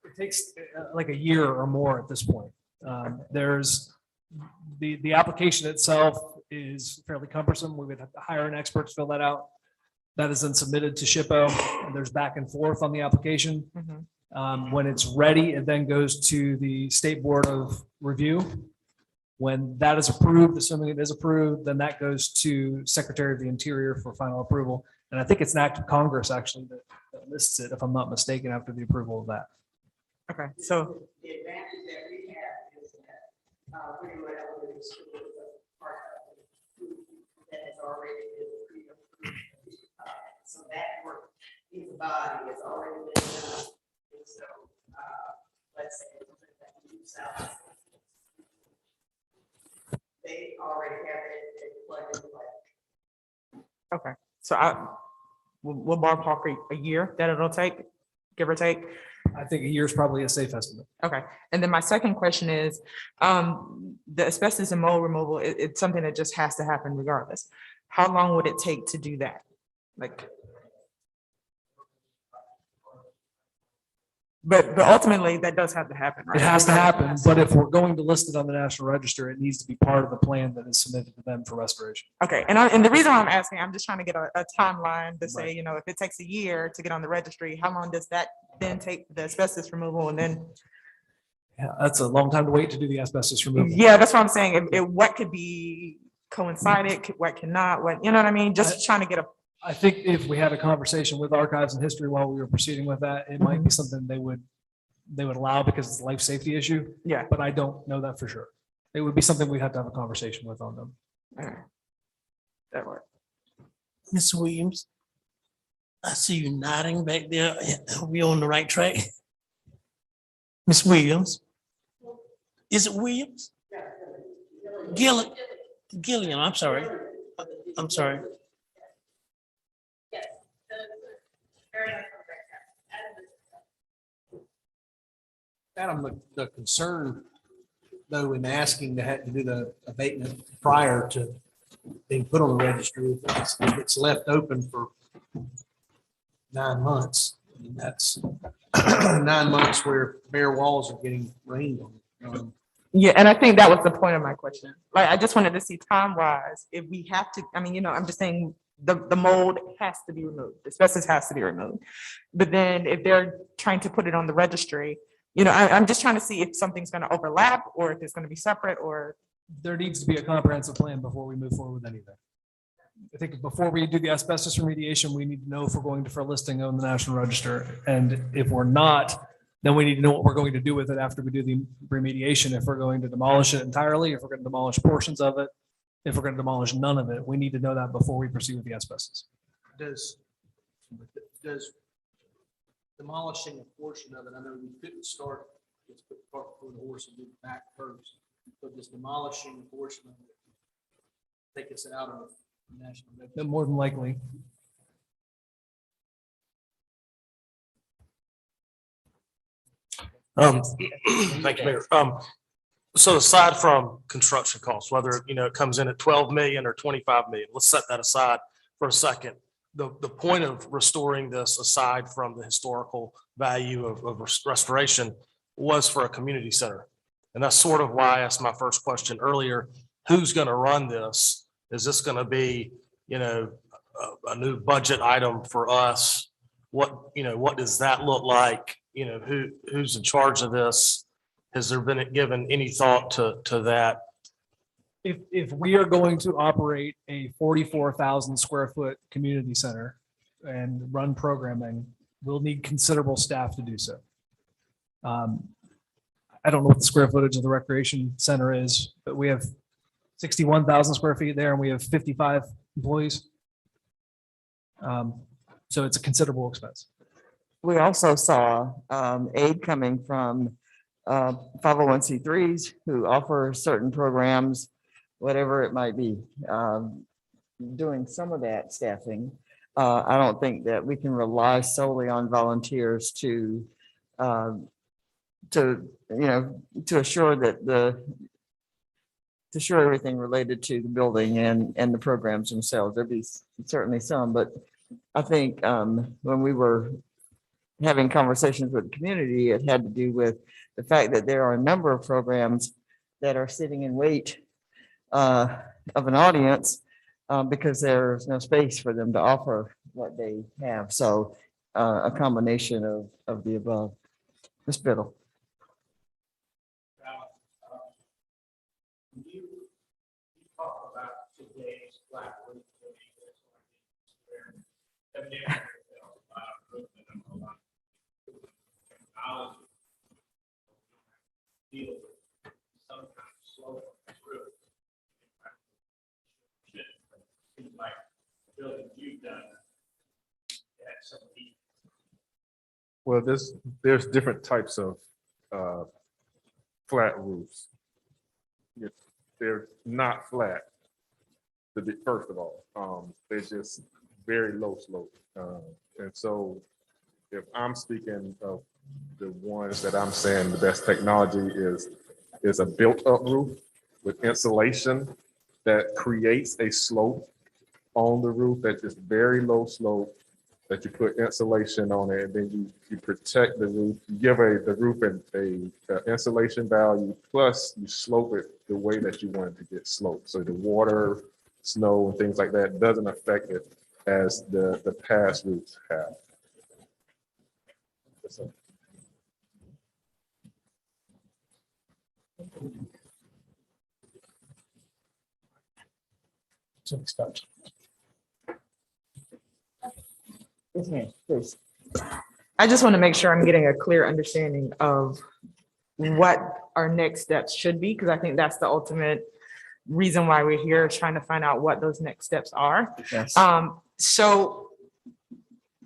It takes like a year or more at this point. There's the application itself is fairly cumbersome. We would have to hire an expert to fill that out. That is then submitted to SHPO, and there's back and forth on the application. When it's ready, it then goes to the State Board of Review. When that is approved, assuming it is approved, then that goes to Secretary of the Interior for final approval. And I think it's an act of Congress actually that lists it, if I'm not mistaken, after the approval of that. Okay, so The advantage that we have is that Whittemore Elementary School is a part of the group that has already been pre-approved. So that work, his body has already been done. And so, let's say, that you south, they already have it plug and play. okay, so we'll ballpark a year that it'll take, give or take. I think a year is probably a safe estimate. Okay, and then my second question is, the asbestos and mold removal, it's something that just has to happen regardless. How long would it take to do that? Like. But ultimately, that does have to happen, right? It has to happen, but if we're going to list it on the National Register, it needs to be part of the plan that is submitted to them for restoration. Okay, and the reason why I'm asking, I'm just trying to get a timeline to say, you know, if it takes a year to get on the registry, how long does that then take the asbestos removal and then? Yeah, that's a long time to wait to do the asbestos removal. Yeah, that's what I'm saying. What could be coincided, what cannot, what, you know what I mean? Just trying to get a. I think if we had a conversation with Archives and History while we were proceeding with that, it might be something they would allow because it's a life safety issue. Yeah. But I don't know that for sure. It would be something we'd have to have a conversation with on them. All right. That works. Ms. Williams, I see you nodding back there. Are we on the right track? Ms. Williams? Is it Williams? Gilliam, I'm sorry. I'm sorry. Adam, the concern, though, in asking to have to do the abatement prior to being put on the registry, if it's left open for 9 months, I mean, that's 9 months where bare walls are getting rained on. Yeah, and I think that was the point of my question. Like, I just wanted to see time wise, if we have to, I mean, you know, I'm just saying the mold has to be removed, asbestos has to be removed. But then if they're trying to put it on the registry, you know, I'm just trying to see if something's going to overlap or if it's going to be separate or. There needs to be a comprehensive plan before we move forward with anything. I think before we do the asbestos remediation, we need to know if we're going to for listing on the National Register. And if we're not, then we need to know what we're going to do with it after we do the remediation. If we're going to demolish it entirely, if we're going to demolish portions of it, if we're going to demolish none of it, we need to know that before we proceed with the asbestos. Does demolishing a portion of it, I know we couldn't start, let's put the cart before the horse and do the back first, but just demolishing a portion of it take us out of the national register? More than likely. Thank you, Mayor. So aside from construction costs, whether, you know, it comes in at 12 million or 25 million, let's set that aside for a second. The point of restoring this, aside from the historical value of restoration, was for a community center. And that's sort of why I asked my first question earlier, who's going to run this? Is this going to be, you know, a new budget item for us? What, you know, what does that look like? You know, who's in charge of this? Has there been given any thought to that? if we are going to operate a 44,000 square foot community center and run programming, we'll need considerable staff to do so. I don't know what the square footage of the recreation center is, but we have 61,000 square feet there and we have 55 employees. So it's a considerable expense. We also saw aid coming from 501c3s who offer certain programs, whatever it might be, doing some of that staffing. I don't think that we can rely solely on volunteers to assure that to assure everything related to the building and the programs themselves. There'd be certainly some, but I think when we were having conversations with the community, it had to do with the fact that there are a number of programs that are sitting in wait of an audience because there's no space for them to offer what they have. So a combination of the above. Ms. Biddle. You talk about today's black roof. Deal with some kind of slope through. Seems like the building you've done. That's some heat. Well, there's different types of flat roofs. They're not flat. First of all, they're just very low slope. And so if I'm speaking of the ones that I'm saying the best technology is a built up roof with insulation that creates a slope on the roof that is very low slope, that you put insulation on it, and then you protect the roof. You give the roof a insulation value, plus you slope it the way that you want it to get sloped. So the water, snow, and things like that doesn't affect it as the past roofs have. Yes, ma'am, please. I just want to make sure I'm getting a clear understanding of what our next steps should be, because I think that's the ultimate reason why we're here, is trying to find out what those next steps are. Yes. So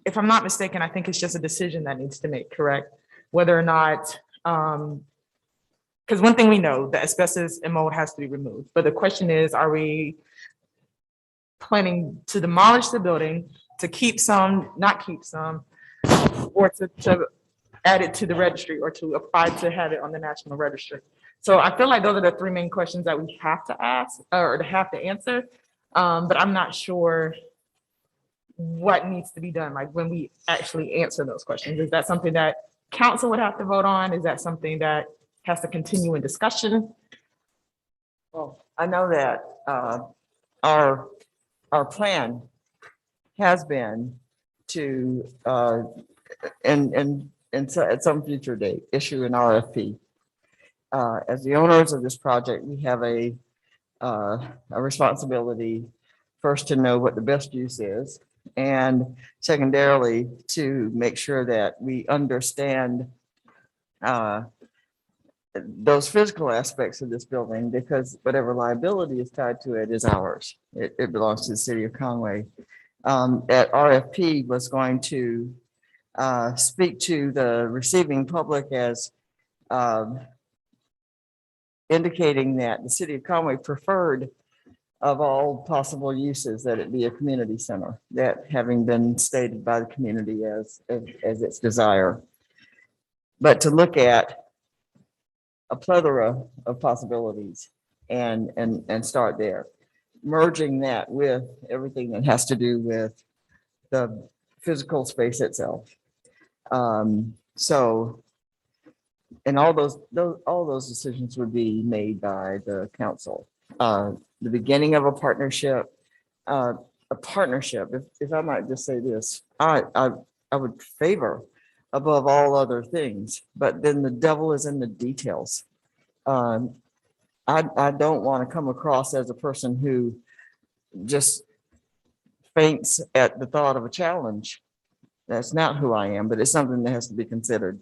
if I'm not mistaken, I think it's just a decision that needs to make, correct? Whether or not, because one thing we know, the asbestos and mold has to be removed, but the question is, are we planning to demolish the building, to keep some, not keep some, or to add it to the registry, or to apply to have it on the national registry? So I feel like those are the three main questions that we have to ask or to have to answer. But I'm not sure what needs to be done, like when we actually answer those questions. Is that something that council would have to vote on? Is that something that has to continue in discussion? Well, I know that our plan has been to at some future date issue an RFP. As the owners of this project, we have a responsibility first to know what the best use is, and secondarily to make sure that we understand those physical aspects of this building, because whatever liability is tied to it is ours. It belongs to the city of Conway. That RFP was going to speak to the receiving public as indicating that the city of Conway preferred of all possible uses that it be a community center, that having been stated by the community as its desire. But to look at a plethora of possibilities and start there, merging that with everything that has to do with the physical space itself. So, and all those decisions would be made by the council. The beginning of a partnership, if I might just say this, I would favor above all other things, but then the devil is in the details. I don't want to come across as a person who just faints at the thought of a challenge. That's not who I am, but it's something that has to be considered.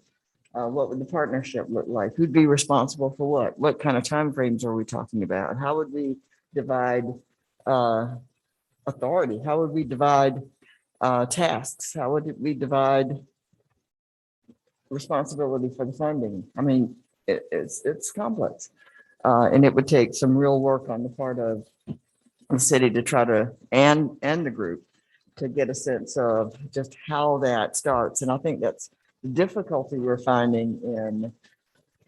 What would the partnership look like? Who'd be responsible for what? What kind of timeframes are we talking about? How would we divide authority? How would we divide tasks? How would we divide responsibility for the funding? I mean, it's complex. And it would take some real work on the part of the city to try to, and the group, to get a sense of just how that starts. And I think that's the difficulty we're finding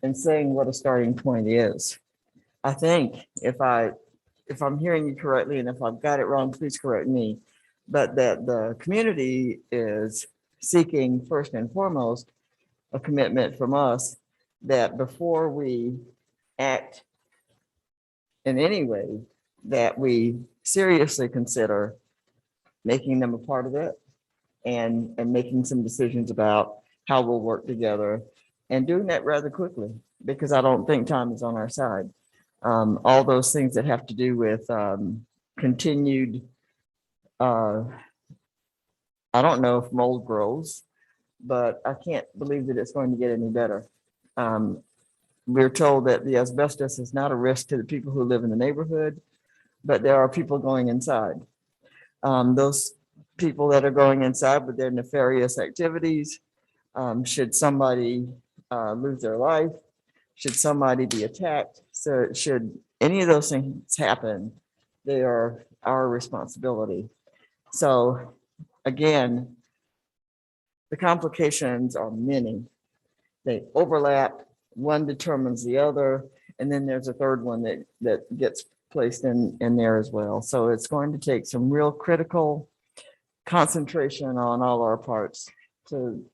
in saying what a starting point is. I think if I'm hearing you correctly, and if I've got it wrong, please correct me, but that the community is seeking first and foremost a commitment from us that before we act in any way, that we seriously consider making them a part of it and making some decisions about how we'll work together, and doing that rather quickly, because I don't think time is on our side. All those things that have to do with continued, I don't know if mold grows, but I can't believe that it's going to get any better. We're told that the asbestos is not a risk to the people who live in the neighborhood, but there are people going inside. Those people that are going inside with their nefarious activities, should somebody lose their life, should somebody be attacked, so should any of those things happen, they are our responsibility. So again, the complications are many. They overlap, one determines the other, and then there's a third one that gets placed in there as well. So it's going to take some real critical concentration on all our parts to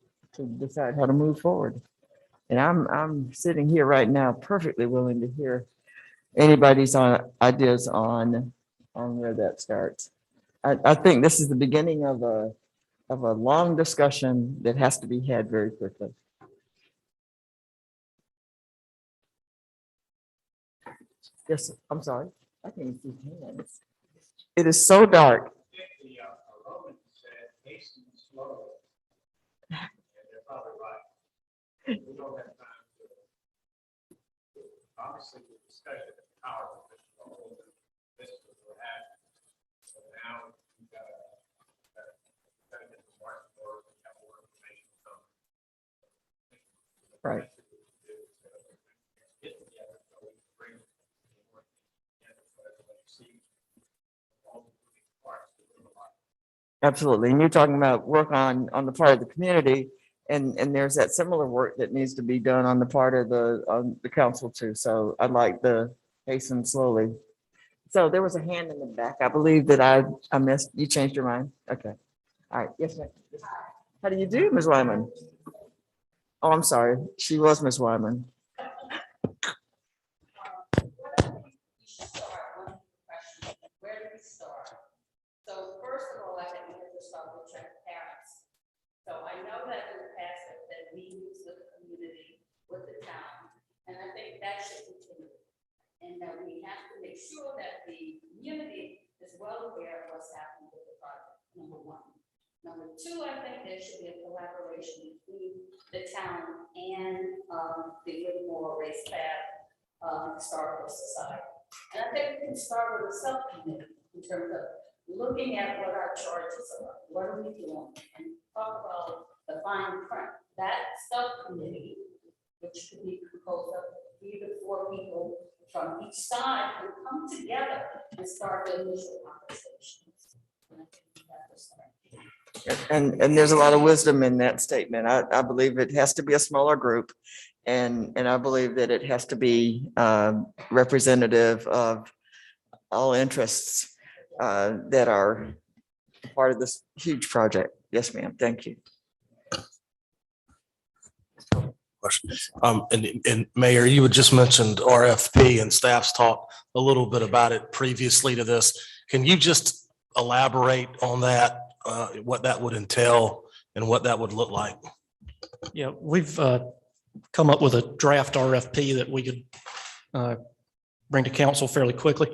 decide how to move forward. And I'm sitting here right now perfectly willing to hear anybody's ideas on where that starts. I think this is the beginning of a long discussion that has to be had very quickly. Yes, I'm sorry. I can't see hands. It is so dark. Obviously, the discussion of power. This is what we're having. So now we've got to get the market or have more information from. Right. Get together so we can bring more together so everybody sees all the moving parts of the life. Absolutely. And you're talking about work on the part of the community, and there's that similar work that needs to be done on the part of the council too. So I'd like to hasten slowly. So there was a hand in the back. I believe that I missed. You changed your mind? Okay. All right. Yes, ma'am. How do you do, Ms. Wyman? Oh, I'm sorry. She was Ms. Wyman. Where do we start? So first of all, I think we have to start with transparency. So I know that in the past that been meetings with the community, with the town, and I think that should continue. And that we have to make sure that the community is well aware of what's happening with the project, number one. Number two, I think there should be a collaboration between the town and the Whittemore Race Path Historical Society. And I think we can start with a subcommittee in terms of looking at what our charges are, what are we doing, and talk about the fine print. That subcommittee, which could be composed of 3 to 4 people from each side, can come together and start the initial conversations. And I think we have to start. And there's a lot of wisdom in that statement. I believe it has to be a smaller group, and I believe that it has to be representative of all interests that are part of this huge project. Yes, ma'am. Thank you. Question. And Mayor, you had just mentioned RFP, and staff's talked a little bit about it previously to this. Can you just elaborate on that, what that would entail and what that would look like? Yeah, we've come up with a draft RFP that we could bring to council fairly quickly.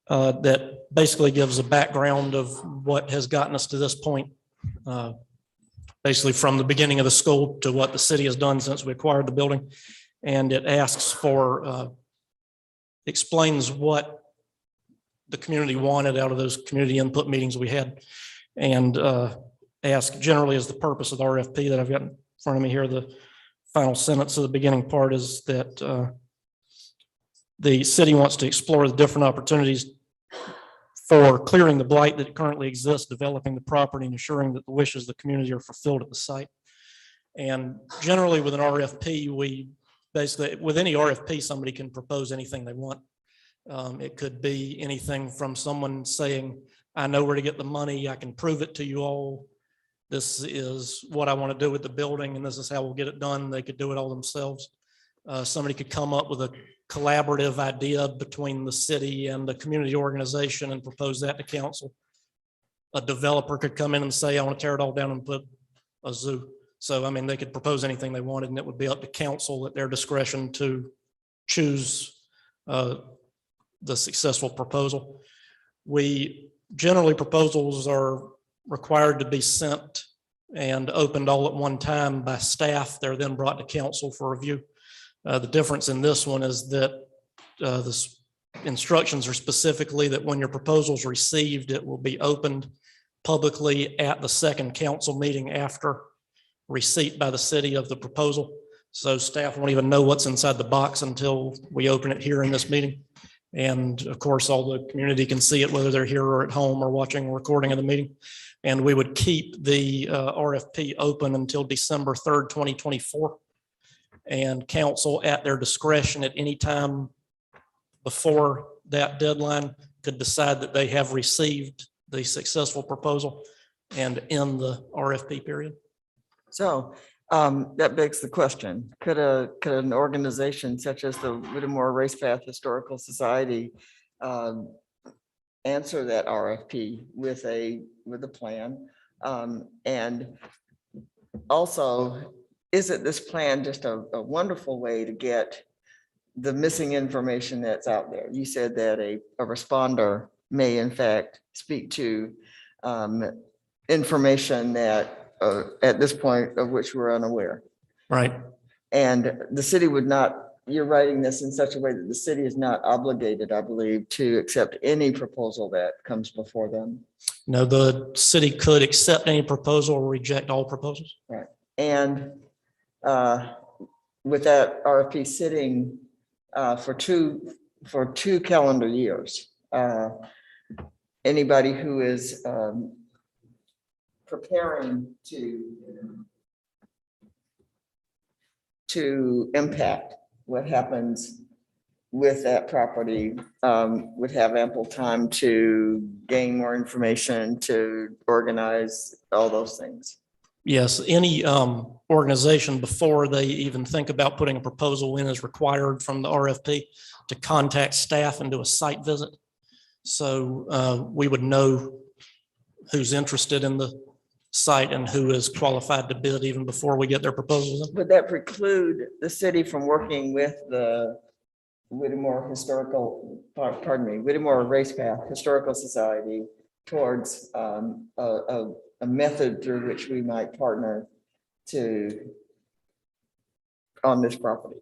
That basically gives a background of what has gotten us to this point. Basically from the beginning of the school to what the city has done since we acquired the building. And it asks for, explains what the community wanted out of those community input meetings we had. And ask generally is the purpose of the RFP that I've got in front of me here. The final sentence of the beginning part is that the city wants to explore the different opportunities for clearing the blight that currently exists, developing the property and ensuring that the wishes of the community are fulfilled at the site. And generally with an RFP, we basically, with any RFP, somebody can propose anything they want. It could be anything from someone saying, I know where to get the money. I can prove it to you all. This is what I want to do with the building and this is how we'll get it done. They could do it all themselves. Somebody could come up with a collaborative idea between the city and the community organization and propose that to council. A developer could come in and say, I want to tear it all down and put a zoo. So, I mean, they could propose anything they wanted and it would be up to council at their discretion to choose the successful proposal. Generally proposals are required to be sent and opened all at one time by staff. They're then brought to council for review. The difference in this one is that the instructions are specifically that when your proposal is received, it will be opened publicly at the second council meeting after receipt by the city of the proposal. So staff won't even know what's inside the box until we open it here in this meeting. And of course, all the community can see it, whether they're here or at home or watching a recording of the meeting. And we would keep the RFP open until December 3rd, 2024. And council at their discretion at any time before that deadline could decide that they have received the successful proposal and end the RFP period. So that begs the question, could an organization such as the Whittemore Race Path Historical Society answer that RFP with a plan? And also, isn't this plan just a wonderful way to get the missing information that's out there? You said that a responder may in fact speak to information that at this point of which we're unaware. Right. And the city would not, you're writing this in such a way that the city is not obligated, I believe, to accept any proposal that comes before them. No, the city could accept any proposal or reject all proposals. Right. And with that RFP sitting for two calendar years, anybody who is preparing to impact what happens with that property would have ample time to gain more information, to organize all those things. Yes, any organization before they even think about putting a proposal in is required from the RFP to contact staff and do a site visit. So we would know who's interested in the site and who is qualified to bid even before we get their proposals in. Would that preclude the city from working with the Whittemore Whittemore Race Path Historical Society towards a method through which we might partner on this property?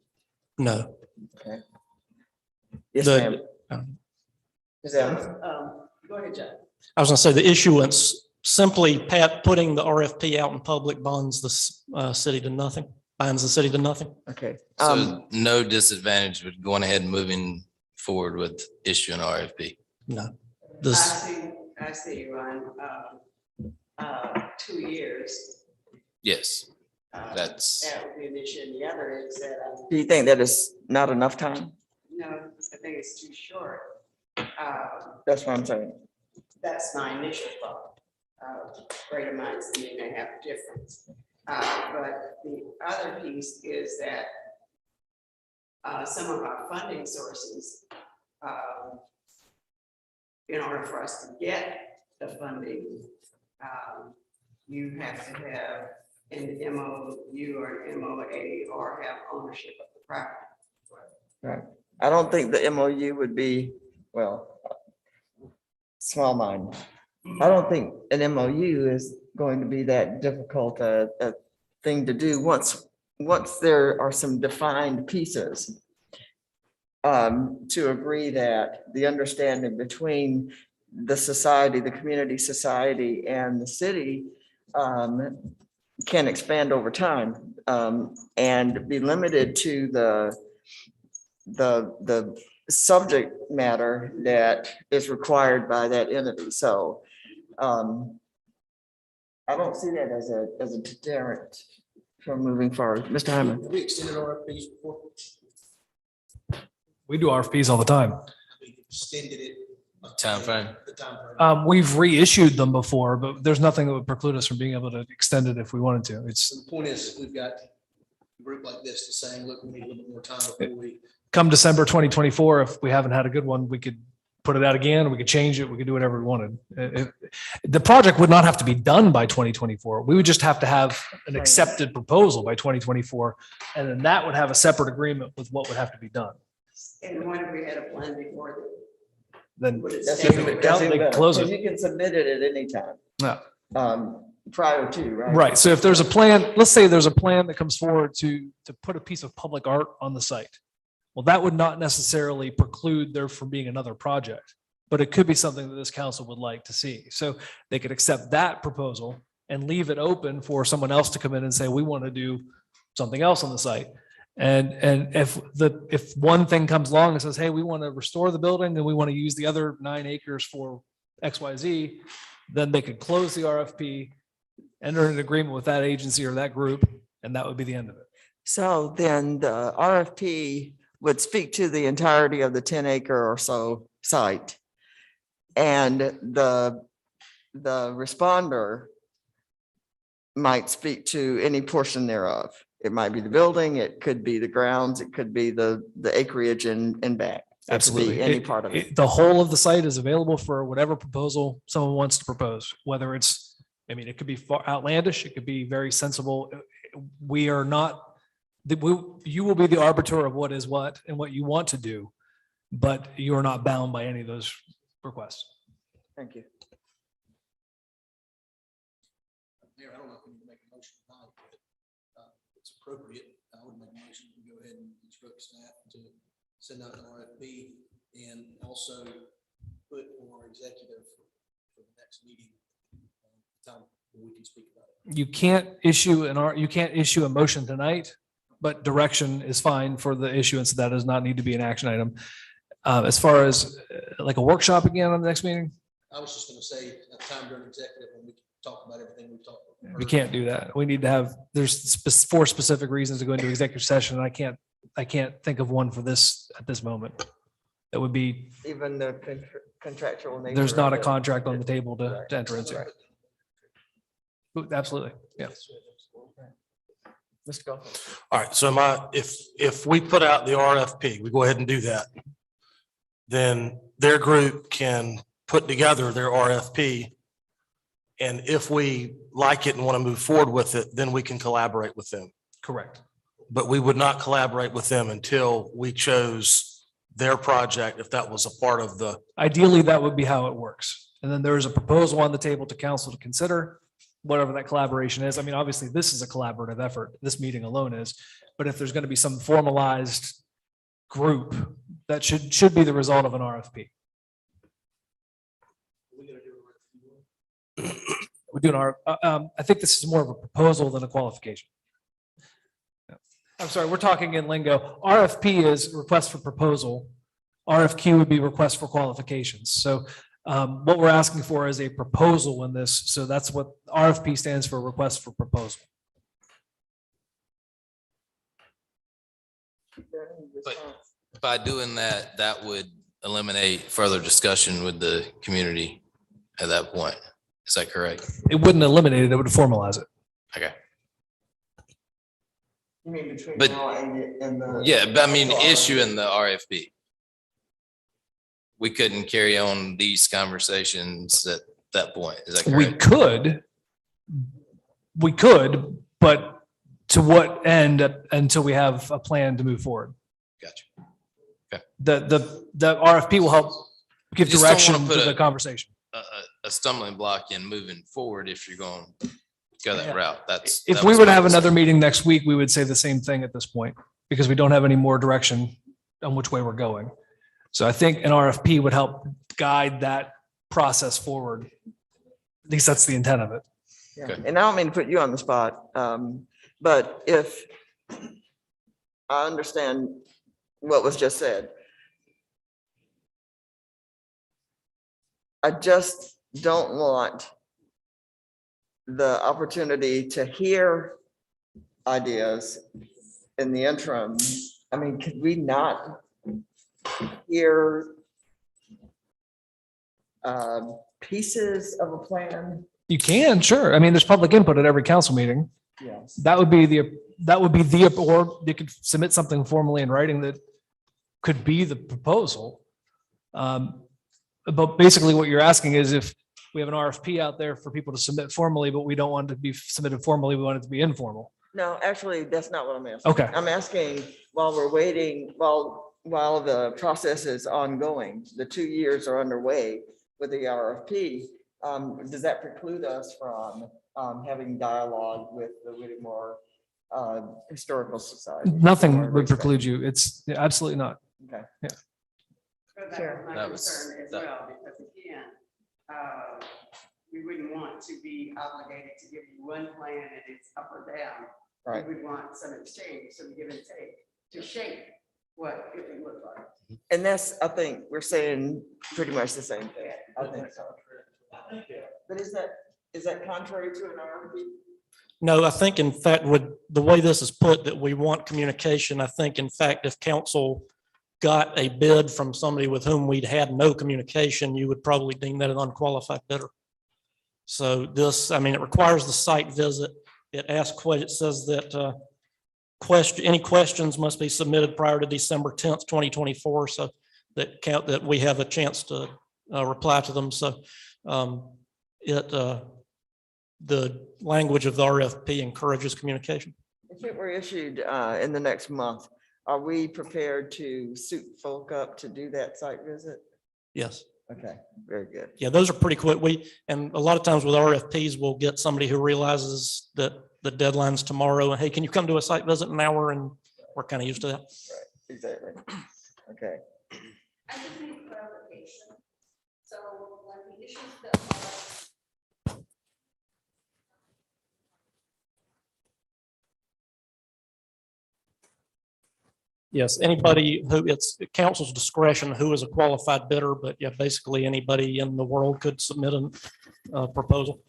No. Okay. Yes, ma'am. Go ahead, Jeff. I was going to say the issuance, simply putting the RFP out in public bonds the city to nothing, binds the city to nothing. Okay. So no disadvantage with going ahead and moving forward with issuing RFP? No. I see, Ron, 2 years. Yes, that's. That would be an issue. And the other is that. Do you think that is not enough time? No, I think it's too short. That's what I'm saying. That's my initial thought. Greater minds may have a difference. But the other piece is that some of our funding sources, in order for us to get the funding, you have to have an MOU or an MOA or have ownership of the property. Right. I don't think the MOU would be, well, small mind. I don't think an MOU is going to be that difficult a thing to do once there are some defined pieces. To agree that the understanding between the society, the community society and the city can expand over time and be limited to the subject matter that is required by that entity. So I don't see that as a deterrent from moving forward. Mr. Hyman. Have we extended RFPs before? We do RFPs all the time. We extended it. Timeframe. The timeframe. We've reissued them before, but there's nothing that would preclude us from being able to extend it if we wanted to. It's So the point is, we've got a group like this to saying, look, we need a little bit more time before we. come December 2024, if we haven't had a good one, we could put it out again, we could change it, we could do whatever we wanted. The project would not have to be done by 2024. We would just have to have an accepted proposal by 2024. And then that would have a separate agreement with what would have to be done. And when we had a plan before Then That's if even- it that's count, even they better, close 'cause it. You can submit it at any time. Yeah. Prior to, right? Right. So if there's a plan, let's say there's a plan that comes forward to put a piece of public art on the site. Well, that would not necessarily preclude there from being another project, but it could be something that this council would like to see. So they could accept that proposal and leave it open for someone else to come in and say, we want to do something else on the site. And if one thing comes along and says, hey, we want to restore the building and we want to use the other 9 acres for XYZ, then they could close the RFP, enter an agreement with that agency or that group, and that would be the end of it. So then the RFP would speak to the entirety of the 10-acre or so site. And the responder might speak to any portion thereof. It might be the building, it could be the grounds, it could be the acreage and back. It could be Absolutely. any part of it. The whole of the site is available for whatever proposal someone wants to propose, whether it's, I mean, it could be far outlandish, it could be very sensible. We are not, you will be the arbiter of what is what and what you want to do, but you are not bound by any of those requests. Thank you. Mayor, I don't know if we need to make a motion tonight, but it's appropriate. I would make a motion to go ahead and instruct staff to send out an RFP and also put our executive for the next meeting, time when we can speak about it. You can't issue a motion tonight, but direction is fine for the issuance. That does not need to be an action item. As far as like a workshop again on the next meeting, I was just gonna say, at the time during executive, when we can talk about everything we talked about. we can't do that. We need to have, there's 4 specific reasons to go into executive session. And I can't think of one for this at this moment. That would be, Even the contractual nature. there's not a of it. contract on the table to enter into. Absolutely. Yeah. Mr. Goff. All right, so if we put out the RFP, we go ahead and do that, then their group can put together their RFP. And if we like it and want to move forward with it, then we can collaborate with them. Correct. But we would not collaborate with them until we chose their project, if that was a part of the. Ideally, that would be how it works. And then there is a proposal on the table to council to consider, whatever that collaboration is. I mean, obviously, this is a collaborative effort. This meeting alone is, but if there's going to be some formalized group, that should be the result of an RFP. We're doing I think this is more of a proposal than a qualification. I'm sorry, we're talking in lingo. RFP is request for proposal. RFQ would be request for qualifications. So what we're asking for is a proposal in this. So that's what RFP stands for, request for proposal. But by doing that, that would eliminate further discussion with the community at that point. Is that correct? It wouldn't eliminate it, it would formalize it. Okay. You mean between But- now and the. Yeah, but I mean, issuing the RFP. We couldn't carry on these conversations at that point. Is that We correct? could, but to what end until we have a plan to move forward? Gotcha. Okay. The RFP will help give You just don't wanna direction put to the a- conversation. A stumbling block in moving forward if you're going to go that Yeah. route. That's. If that we was were to my have another concern. meeting next week, we would say the same thing at this point because we don't have any more direction on which way we're going. So I think an RFP would help guide that process forward. At least that's the intent of it. Yeah. Okay. And I don't mean to put you on the spot, but if I understand what was just said, I just don't want the opportunity to hear ideas in the interim. I mean, could we not hear pieces of a plan? You can, sure. I mean, there's public input at every council meeting. Yes. That would be the, or you could submit something formally in writing that could be the proposal. But basically what you're asking is if we have an RFP out there for people to submit formally, but we don't want it to be submitted formally, we want it to be informal. No, actually, that's not what I'm asking. Okay. I'm asking while we're waiting, while the process is ongoing, the 2 years are underway with the RFP, does that preclude us from having dialogue with the Whittemore Historical Society? Nothing would preclude you. It's absolutely not. Okay. Yeah. Sure. My That was- concern as that- well, because again, we wouldn't want to be obligated to give you one plan and it's up or down. Right. We would want some exchange, some give and take to shape what it would look like. And that's, I think, we're saying pretty much the same thing. I think so. But is that contrary to an RFP? No, I think in fact, with the way this is put, that we want communication, I think in fact, if council got a bid from somebody with whom we'd had no communication, you would probably deem that an unqualified bidder. So this, I mean, it requires the site visit. It asks, it says that any questions must be submitted prior to December 10th, 2024, so that we have a chance to reply to them. So the language of the RFP encourages communication. If it were issued in the next month, are we prepared to suit folk up to do that site visit? Yes. Okay, very good. Yeah, those are pretty quick. And a lot of times with RFPs, we'll get somebody who realizes that the deadline's tomorrow and hey, can you come to a site visit in an hour? And we're kind of used to that. Right, exactly. Okay. I just need clarification. So when we issue the Yes, anybody who, it's council's discretion who is a qualified bidder, but yeah, basically anybody in the world could submit a proposal.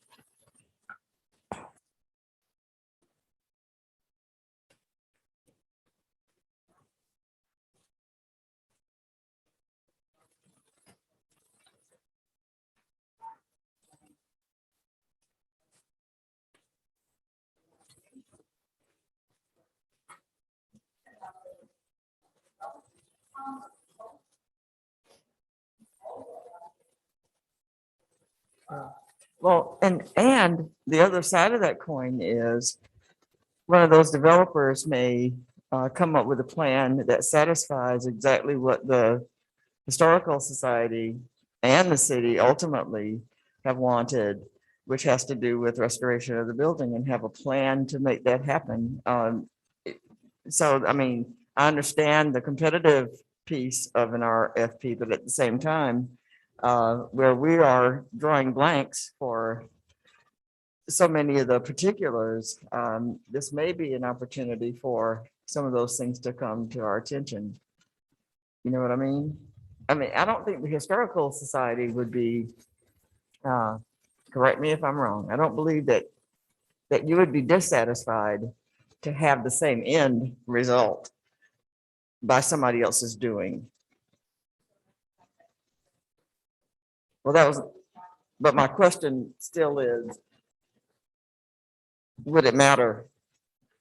Well, and the other side of that coin is one of those developers may come up with a plan that satisfies exactly what the Historical Society and the city ultimately have wanted, which has to do with restoration of the building and have a plan to make that happen. So, I mean, I understand the competitive piece of an RFP, but at the same time, where we are drawing blanks for so many of the particulars, this may be an opportunity for some of those things to come to our attention. You know what I mean? I don't think the Historical Society would be, correct me if I'm wrong, I don't believe that you would be dissatisfied to have the same end result by somebody else's doing. Well, but my question still is, would it matter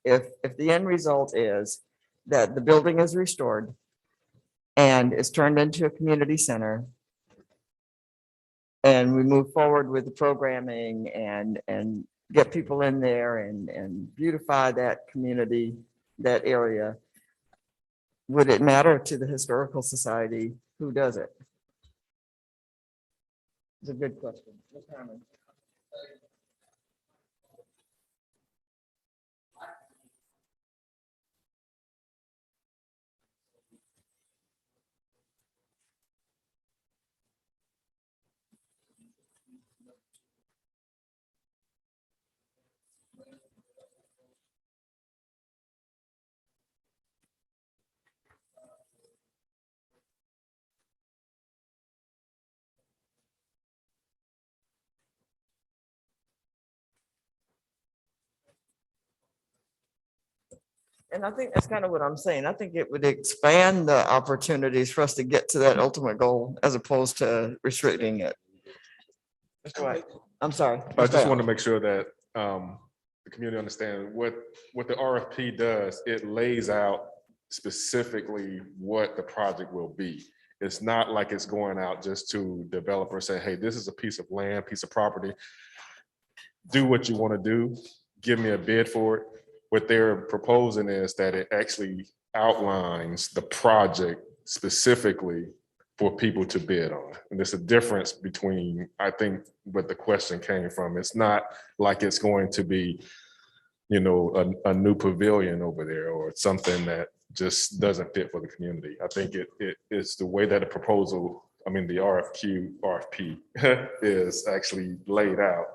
if the end result is that the building is restored and is turned into a community center and we move forward with the programming and get people in there and beautify that community, that area? would it matter to the Historical Society who does it? It's a good question. Ms. Harmon. And I think that's kind of what I'm saying. I think it would expand the opportunities for us to get to that ultimate goal as opposed to restricting it. Mr. White, I'm sorry. I just want to make sure that the community understands what the RFP does. It lays out specifically what the project will be. It's not like it's going out just to developers say, hey, this is a piece of land, piece of property. Do what you want to do. Give me a bid for it. What they're proposing is that it actually outlines the project specifically for people to bid on. And there's a difference between, I think, what the question came from. It's not like it's going to be, you know, a new pavilion over there or something that just doesn't fit for the community. I think it's the way that the proposal, I mean, the RFP is actually laid out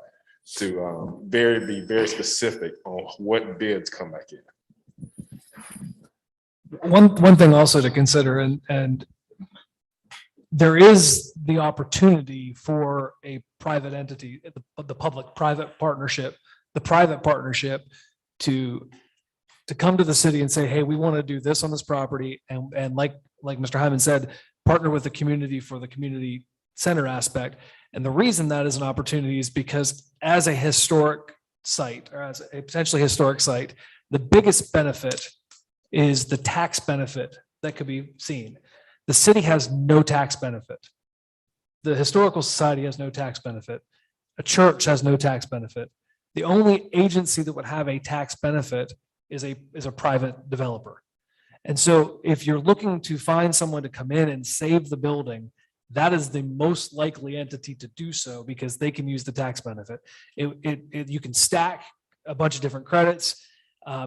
to be very specific on what bids come back in. One thing also to consider, and there is the opportunity for a private entity, the public-private partnership, the private partnership to come to the city and say, hey, we want to do this on this property. And like Mr. Hyman said, partner with the community for the community center aspect. And the reason that is an opportunity is because as a historic site or as a potentially historic site, the biggest benefit is the tax benefit that could be seen. The city has no tax benefit. The Historical Society has no tax benefit. A church has no tax benefit. The only agency that would have a tax benefit is a private developer. And so if you're looking to find someone to come in and save the building, that is the most likely entity to do so because they can use the tax benefit. You can stack a bunch of different credits.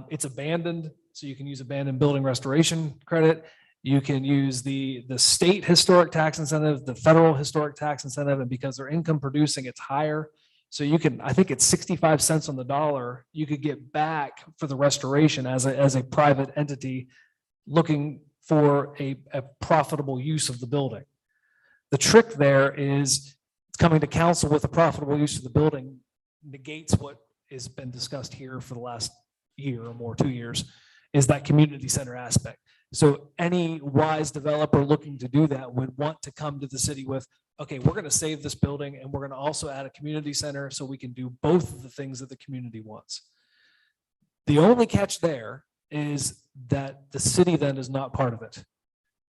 It's abandoned, so you can use abandoned building restoration credit. You can use the state historic tax incentive, the federal historic tax incentive, and because they're income producing, it's higher. So you can, I think it's 65 cents on the dollar, you could get back for the restoration as a private entity looking for a profitable use of the building. The trick there is coming to council with a profitable use of the building negates what has been discussed here for the last year or more, 2 years, is that community center aspect. So any wise developer looking to do that would want to come to the city with, okay, we're going to save this building and we're going to also add a community center so we can do both of the things that the community wants. The only catch there is that the city then is not part of it.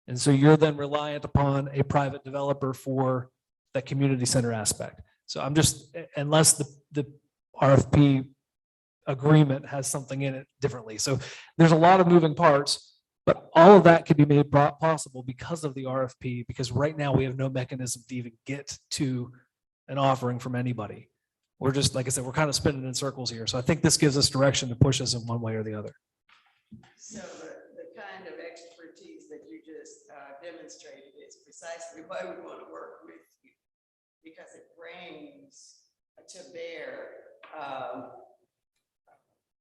And so you're then reliant upon a private developer for that community center aspect. So I'm just, unless the RFP agreement has something in it differently. So there's a lot of moving parts, but all of that could be made possible because of the RFP, because right now we have no mechanism to even get to an offering from anybody. We're just, like I said, we're kind of spinning in circles here. So I think this gives us direction to push us in one way or the other. So the kind of expertise that you just demonstrated is precisely why we want to work with you, because it brings to bear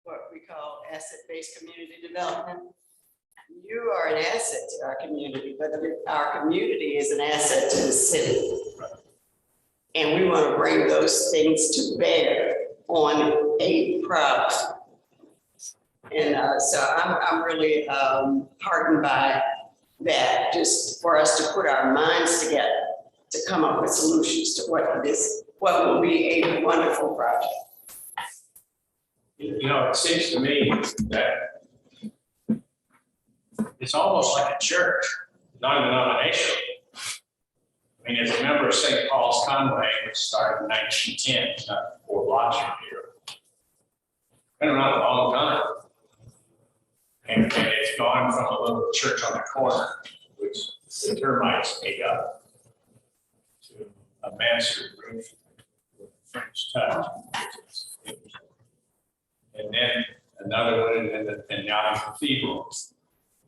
what we call asset-based community development. You are an asset to our community, but our community is an asset to the city. And we want to bring those things to bear on a product. And so I'm really heartened by that, just for us to put our minds together to come up with solutions to what will be a wonderful project. You know, it seems to me that it's almost like a church, non-denominational. I mean, as a member of St. Paul's Conway, which started in 1910, it's not 4 blocks from here. Been around a long time. And it's gone from a little church on the corner, which the termites ate up, to a master roof with French touch. And then another one in the Young Cathedral,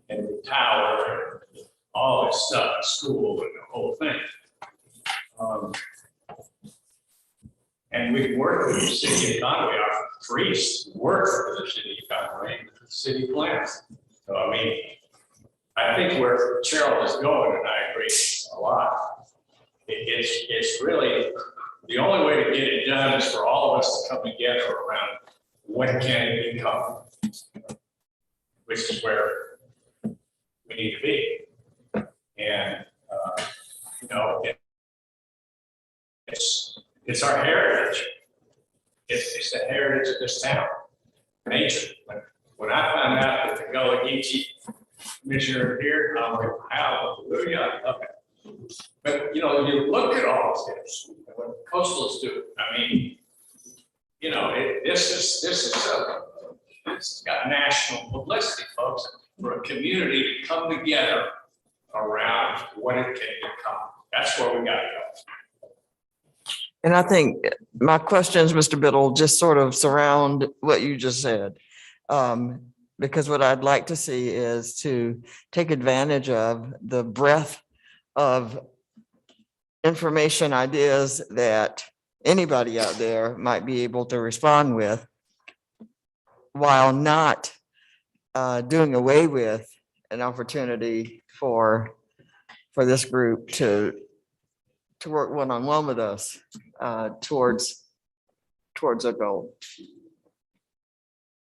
and the tower, and all this stuff, school and the whole thing. And we've worked with the city of Conway, our priests work for the city of Conway, with the city plans. So I mean, I think where Cheryl is going, and I agree a lot, it's really, the only way to get it done is for all of us to come together around when can it become, which is where we need to be. And, you know, it's our heritage. It's the heritage of this town, nature. When I found out that the Gulagici commissioner here, I'm like, hallelujah. Okay. But, you know, you look at all this, and what coastals do, I mean, you know, this got national publicity, folks, for a community to come together around what it can become. That's where we got to go. And I think my questions, Mr. Biddle, just sort of surround what you just said. Because what I'd like to see is to take advantage of the breadth of information, ideas that anybody out there might be able to respond with, while not doing away with an opportunity for this group to work one-on-one with us towards a goal.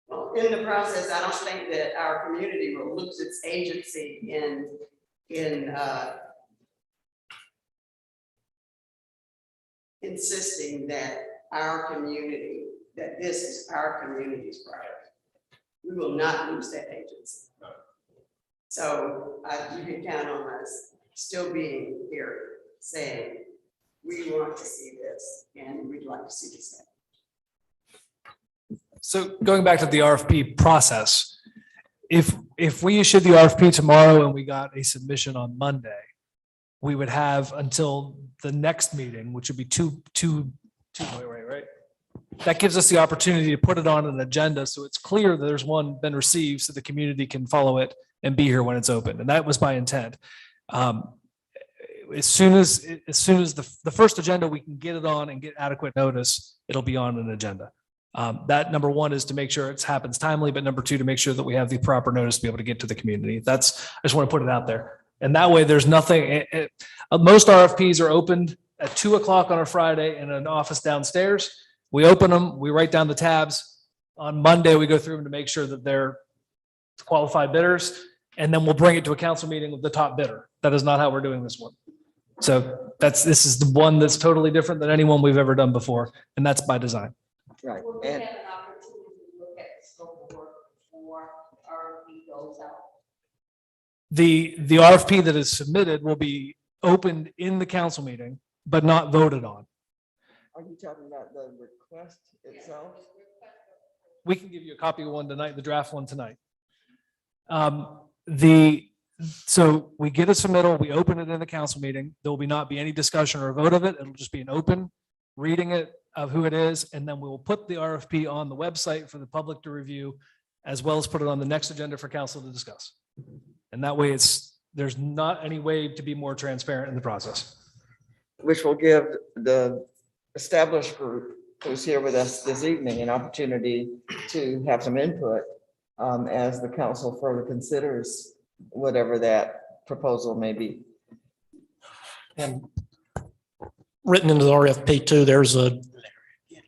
Well, in the process, I don't think that our community will lose its agency in insisting that our community, that this is our community's priority. We will not lose that agency. So you can count on us still being here saying, we want to see this and we'd like to see this happen. So going back to the RFP process, if we issued the RFP tomorrow and we got a submission on Monday, we would have until the next meeting, which would be right? That gives us the opportunity to put it on an agenda, so it's clear that there's one been received, so the community can follow it and be here when it's open. And that was my intent. As soon as the first agenda, we can get it on and get adequate notice, it'll be on an agenda. That number one is to make sure it happens timely, but number two, to make sure that we have the proper notice to be able to get to the community. I just want to put it out there. And that way there's nothing, most RFPs are opened at 2 o'clock on a Friday in an office downstairs. We open them, we write down the tabs. On Monday, we go through them to make sure that they're qualified bidders, and then we'll bring it to a council meeting with the top bidder. That is not how we're doing this one. So this is the one that's totally different than any one we've ever done before, and that's by design. Right. Will we have an opportunity to look at the scope of work before RFP goes out? The RFP that is submitted will be opened in the council meeting, but not voted on. Are you talking about the request itself? We can give you a copy of one tonight, the draft one tonight. So we get a submittal, we open it in the council meeting. There will not be any discussion or vote of it. It'll just be an open reading it of who it is. And then we will put the RFP on the website for the public to review, as well as put it on the next agenda for council to discuss. And that way there's not any way to be more transparent in the process. Which will give the established group who's here with us this evening an opportunity to have some input as the council further considers whatever that proposal may be. And written into the RFP too, there's a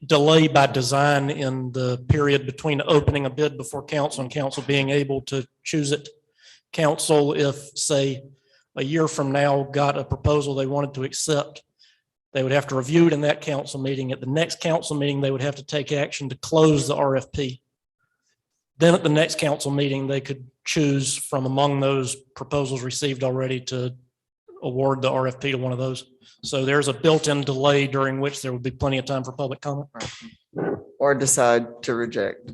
delay by design in the period between opening a bid before council and council being able to choose it. Council, if say a year from now got a proposal they wanted to accept, they would have to review it in that council meeting. At the next council meeting, they would have to take action to close the RFP. Then at the next council meeting, they could choose from among those proposals received already to award the RFP to one of those. So there's a built-in delay during which there would be plenty of time for public comment. Or decide to reject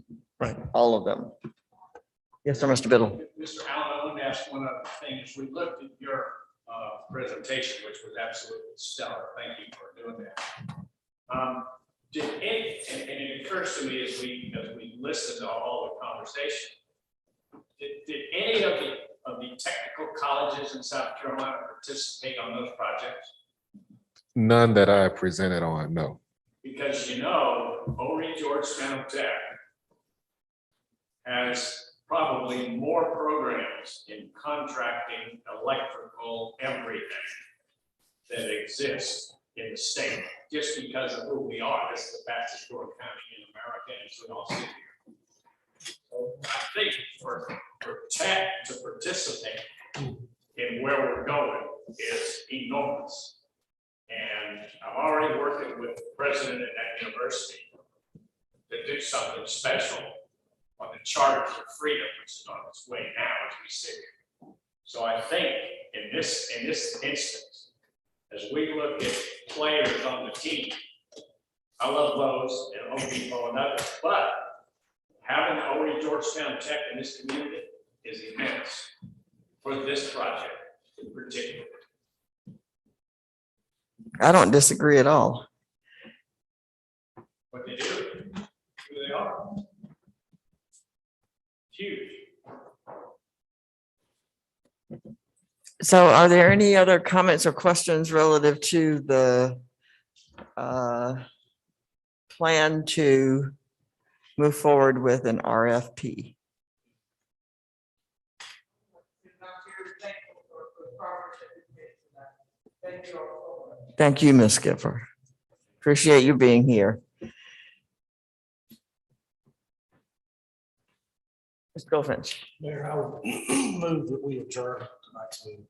all of them. Yes, sir, Mr. Biddle. Mr. Allen, I want to ask one other thing. As we looked at your presentation, which was absolutely stellar, thank you for doing that. Did any, and it occurs to me as we listen to all the conversation, did any of the technical colleges in South Carolina participate on those projects? None that I presented on, no. Because Emory Georgetown Tech has probably more programs in contracting, electrical, everything that exists in the state, just because of who we are. This is the fastest growing county in America, and so we all sit here. So I think for tech to participate in where we're going is enormous. And I'm already working with the president at that university to do something special on the Charter for Freedom, which is on its way now as we sit here. So I think in this instance, as we look at players on the team, I love Lowe's and Home Depot and others, but having Emory Georgetown Tech in this community is immense for this project in particular. I don't disagree at all. What they do, who they are. Huge. So are there any other comments or questions relative to the plan to move forward with an RFP? Thank you, Ms. Skipper. Appreciate you being here. Mr. Goldfinch. Mayor, I would move that we adjourn tonight's meeting.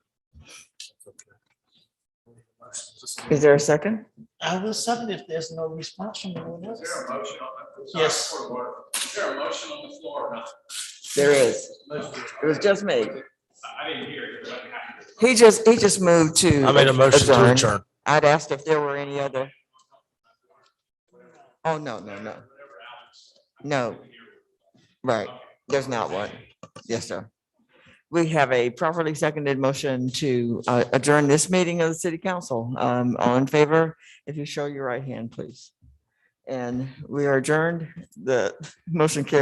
Is there a second? I will second if there's no response from anyone else. Is there a motion on the? Yes. Is there a motion on the floor or not? There is. It was just made. I didn't hear it. He just moved to. I made a motion to adjourn. I'd asked if there were any other. Oh, no. No. Right. There's not one. Yes, sir. We have a properly seconded motion to adjourn this meeting of the city council. All in favor, if you show your right hand, please. And we are adjourned. The motion carries.